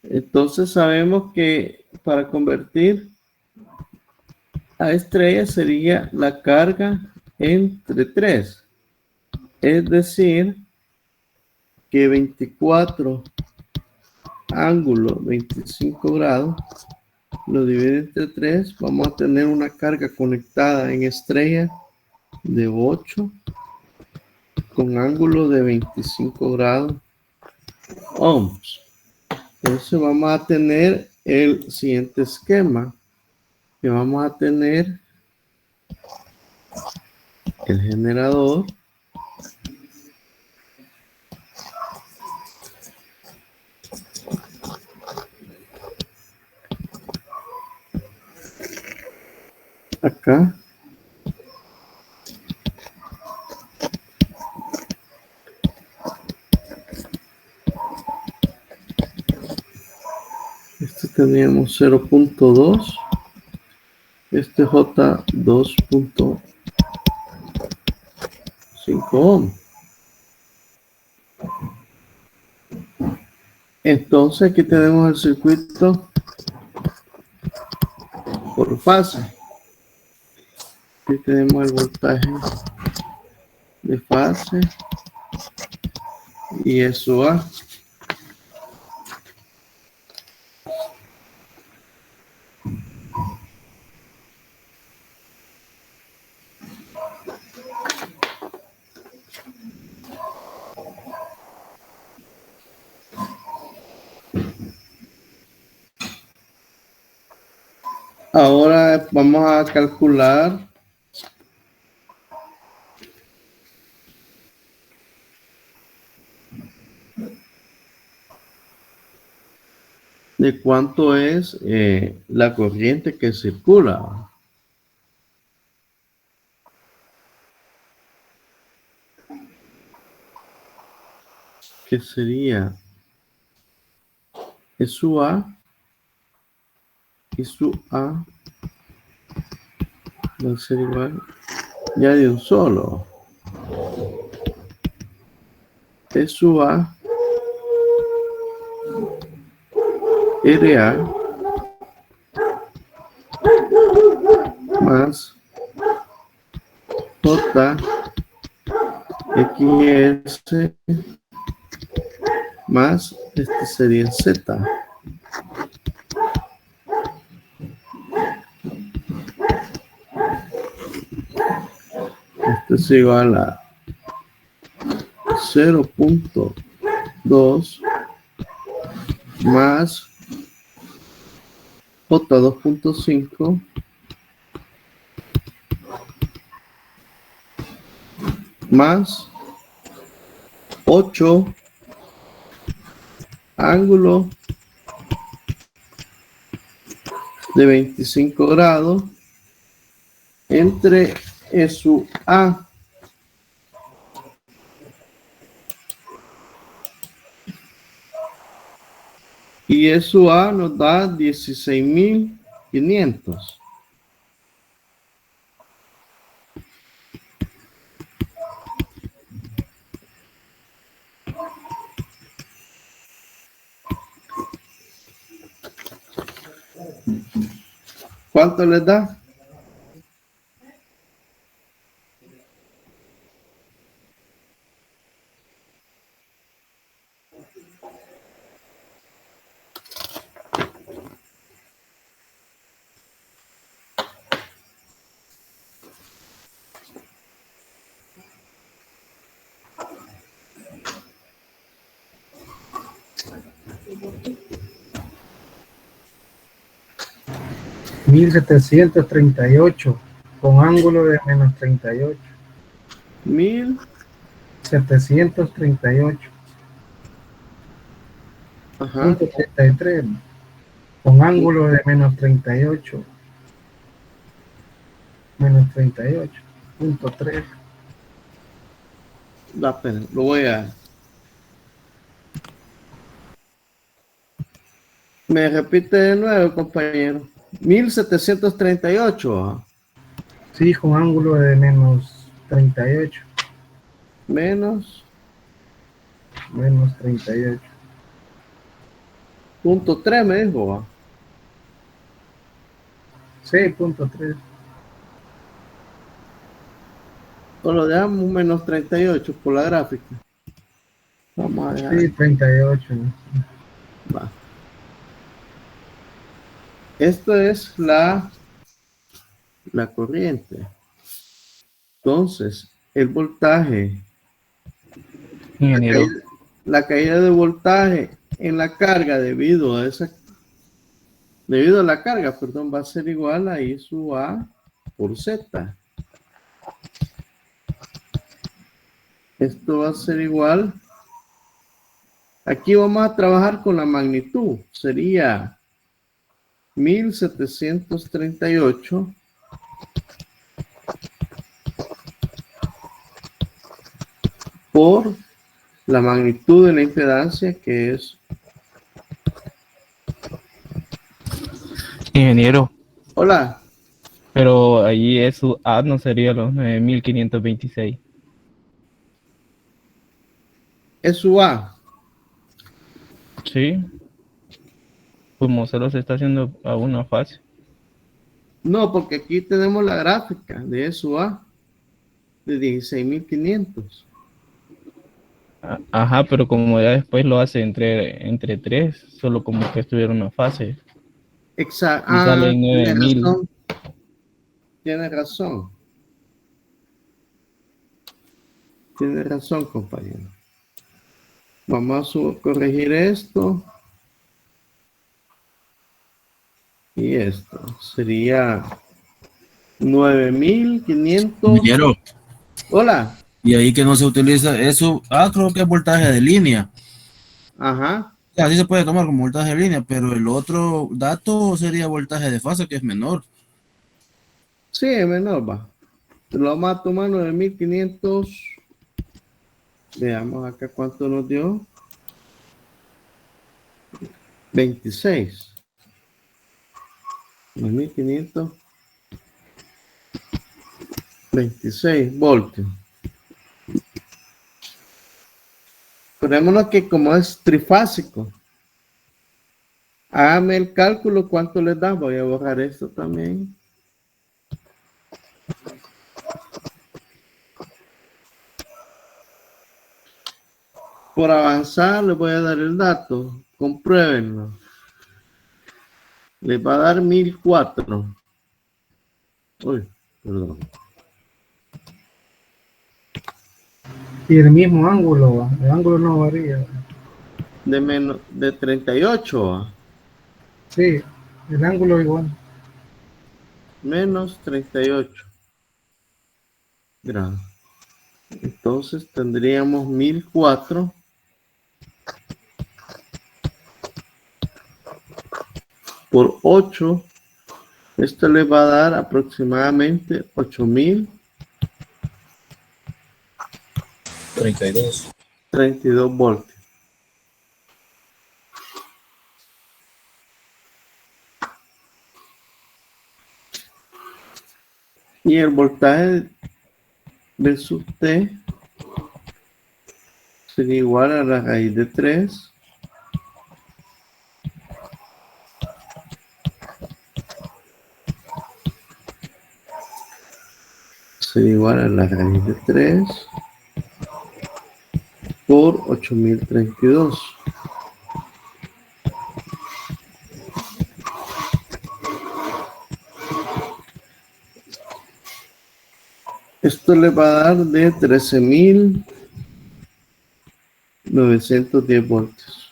Entonces sabemos que para convertir a estrella sería la carga entre 3. Es decir, que 24 ángulo 25 grados lo divide entre 3. Vamos a tener una carga conectada en estrella de 8 con ángulo de 25 grados ohms. Entonces vamos a tener el siguiente esquema, que vamos a tener el generador, acá, este teníamos 0.2, este J 2.5 ohm. Entonces aquí tenemos el circuito por fase. Aquí tenemos el voltaje de fase y eso va. Ahora vamos a calcular de cuánto es la corriente que circula. Ok, que sería es su A y su A va a ser igual ya de un solo. Es su A RA más J XS más este sería Z. Esto es igual a 0.2 más J 2.5 más 8 ángulo de 25 grados entre su A y su A nos da 16.500. ¿Cuánto les da? $1,738 con ángulo de menos 38. 1,738. Ajá. Punto 33 con ángulo de menos 38. Menos 38.3. Da pena, lo voy a... Me repite de nuevo, compañero. 1,738. Sí, con ángulo de menos 38. Menos Menos 38. punto 3 me dijo. Sí, punto 3. O lo dejamos menos 38 por la gráfica. Vamos a dejar. Sí, 38. Va. Esto es la corriente. Entonces, el voltaje, Ingeniero. la caída de voltaje en la carga debido a la carga, perdón, va a ser igual a I sub A por Z. Esto va a ser igual. Aquí vamos a trabajar con la magnitud. Sería 1,738 por la magnitud de la impedancia, que es... Ingeniero. Hola. Pero allí eso A no sería los 9.526. Es su A. Sí. Como se los está haciendo a una fase. No, porque aquí tenemos la gráfica de su A de 16.500. Ajá, pero como ya después lo hace entre 3, solo como que estuviera una fase. Exacto. Y sale en Tiene 9.000. razón. Tiene razón. Tiene razón, compañero. Vamos a corregir esto. Y esto sería 9.500. Ingeniero, Hola. y ahí que no se utiliza eso, creo que es voltaje de línea. Ajá. Así se puede tomar como voltaje de línea, pero el otro dato sería voltaje de fase, que es menor. Sí, es menor, va. Lo vamos a tomar 9.500. Veamos acá cuánto nos dio. 26. 2500. 26 voltios. Ponémonos que como es trifásico, hágame el cálculo cuánto les da. Voy a borrar esto también. Por avanzar les voy a dar el dato. Compruébenlo. Les va a dar 1004. Uy, perdón. Y el mismo ángulo, ¿va? El ángulo no varía. De 38, ¿va? Sí, el ángulo igual. Menos 38 grados. Entonces tendríamos 1004 por 8. Esto le va a dar aproximadamente 8032 voltios. Y el voltaje de sub T sería igual a la raíz de 3 sería igual a la raíz de 3 por 8032. Esto le va a dar de 13.910 voltios.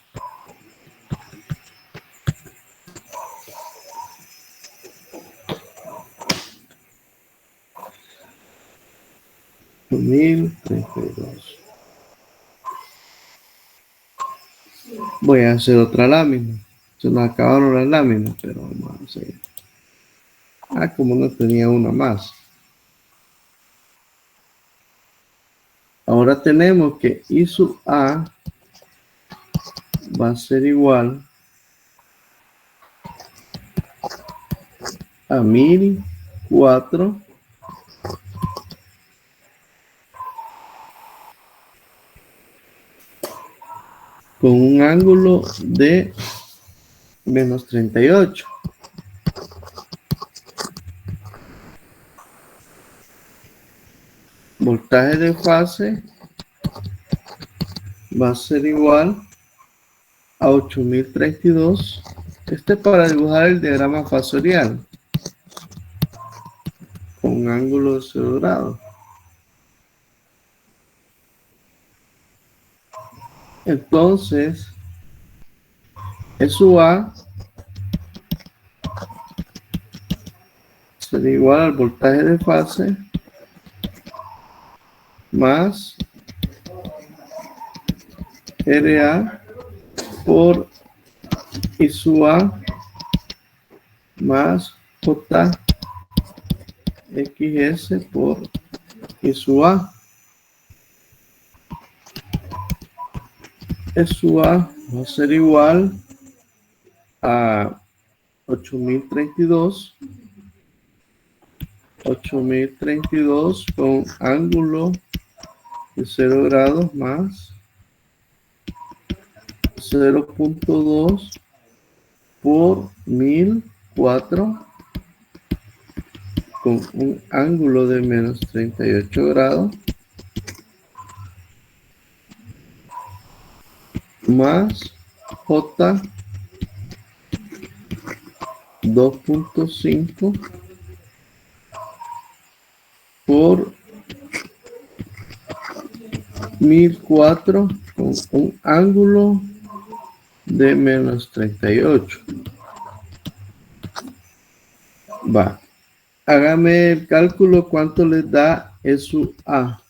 Voy a hacer otra lámina. Se me acabaron las láminas, pero vamos a hacer. Como no tenía una más. Ahora tenemos que I sub A va a ser igual a 1004 con un ángulo de menos 38. Voltaje de fase va a ser igual a 8032. Este es para dibujar el diagrama fasorial con un ángulo de 0 grados. Entonces, SUA sería igual al voltaje de fase más RA por I sub A más JXS por I sub A. SUA va a ser igual a 8032 con ángulo de 0 grados más 0.2 por 1004 con un ángulo de menos 38 grados más J 2.5 por 1004 con un ángulo de menos 38. Va. Hágame el cálculo cuánto les da SU A.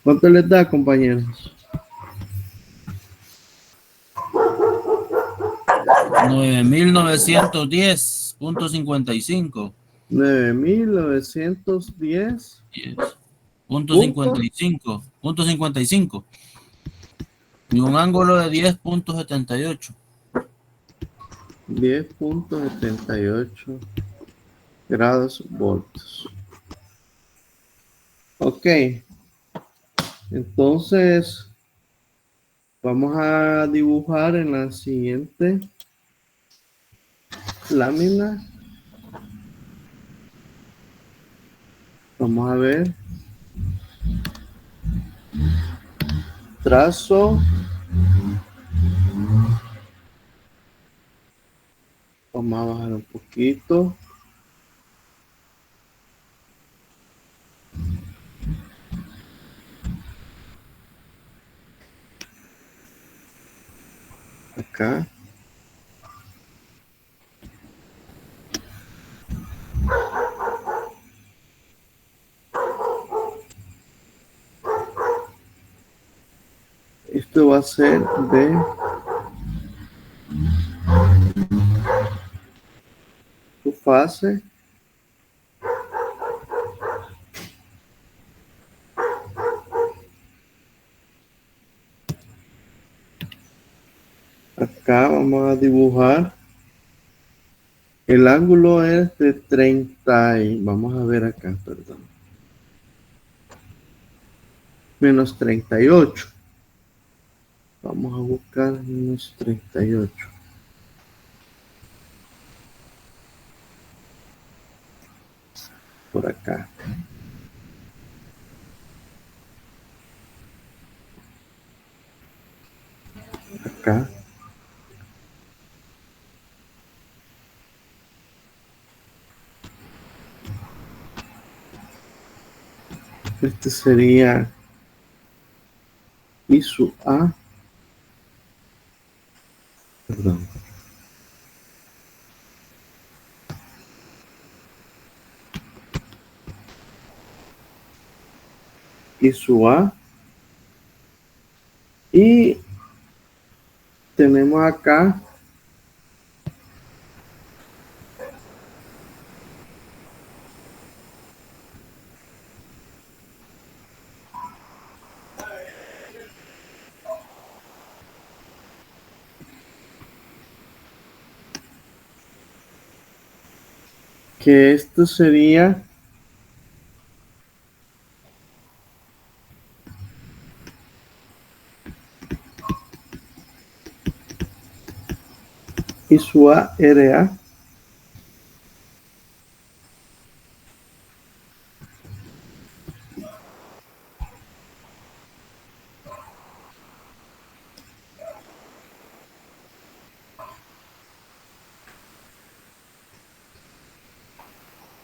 ¿Cuánto les da, compañeros? 9.910. 10.55. 9.910. Punto 55. Punto 55. Y un ángulo de 10.78. 10.78 grados voltios. Ok. Entonces, vamos a dibujar en la siguiente lámina. Vamos a ver. Trazo. Vamos a bajar un poquito. Acá. Esto va a ser de su fase. Acá vamos a dibujar. El ángulo es de 30 y vamos a ver acá, perdón. Menos 38. Vamos a buscar menos 38. Por acá. Acá. Este sería I sub A. Perdón. I sub A. Y tenemos acá que esto sería I sub A RA.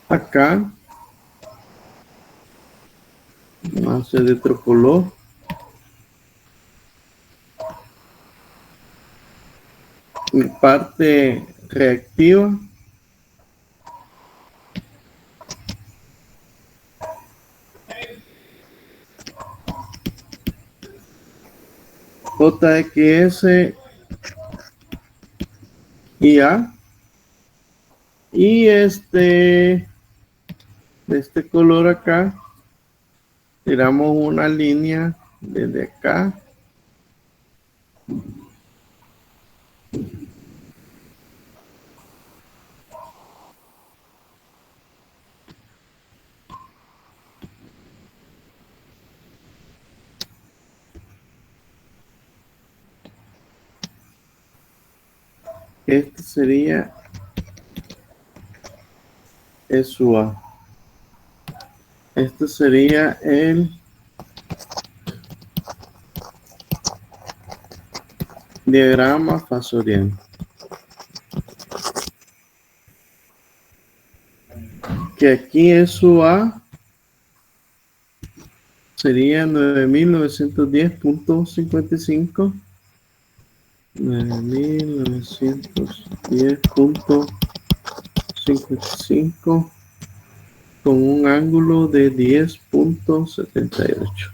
Acá vamos a hacer de otro color. Mi parte reactiva. JXS y A. Y de este color acá, tiramos una línea desde acá. Este sería su A. Este sería el diagrama fasorial. Que aquí es su A. Sería 9.910.55. 9.910.55 con un ángulo de 10.78.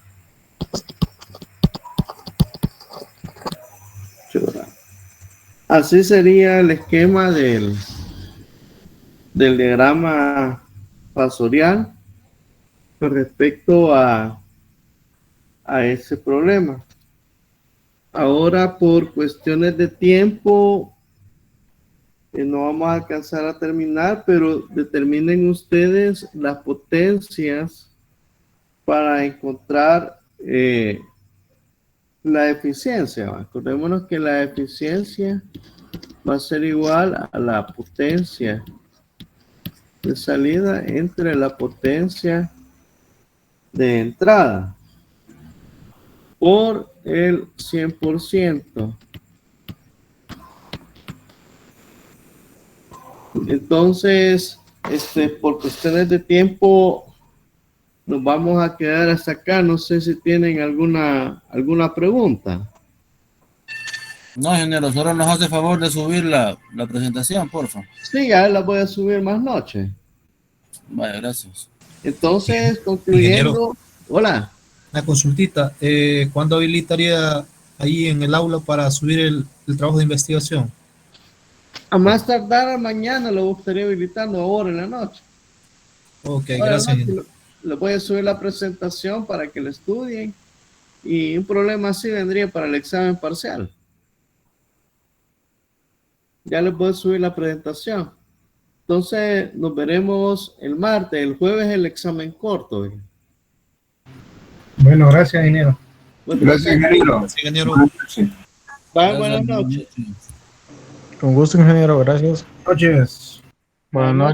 Así sería el esquema del del diagrama fasorial con respecto a ese problema. Ahora, por cuestiones de tiempo, no vamos a alcanzar a terminar, pero determinen ustedes las potencias para encontrar la eficiencia. Acordémonos que la eficiencia va a ser igual a la potencia de salida entre la potencia de entrada por el 100%. Entonces, por cuestiones de tiempo, nos vamos a quedar hasta acá. No sé si tienen alguna pregunta. No, ingeniero, solo nos hace favor de subir la presentación, por favor. Sí, ya la voy a subir más noche. Vaya, gracias. Entonces, concluyendo. Ingeniero. Hola. Una consultita. ¿Cuándo habilitaría ahí en el aula para subir el trabajo de investigación? A más tardar mañana lo estaría habilitando ahora en la noche. Ok, gracias. Les voy a subir la presentación para que la estudien y un problema así vendría para el examen parcial. Ya les voy a subir la presentación. Entonces nos veremos el martes. El jueves el examen corto. Bueno, gracias, ingeniero. Gracias, ingeniero. Gracias, ingeniero. Buenas noches. Con gusto, ingeniero. Gracias. Noches. Buenas noches.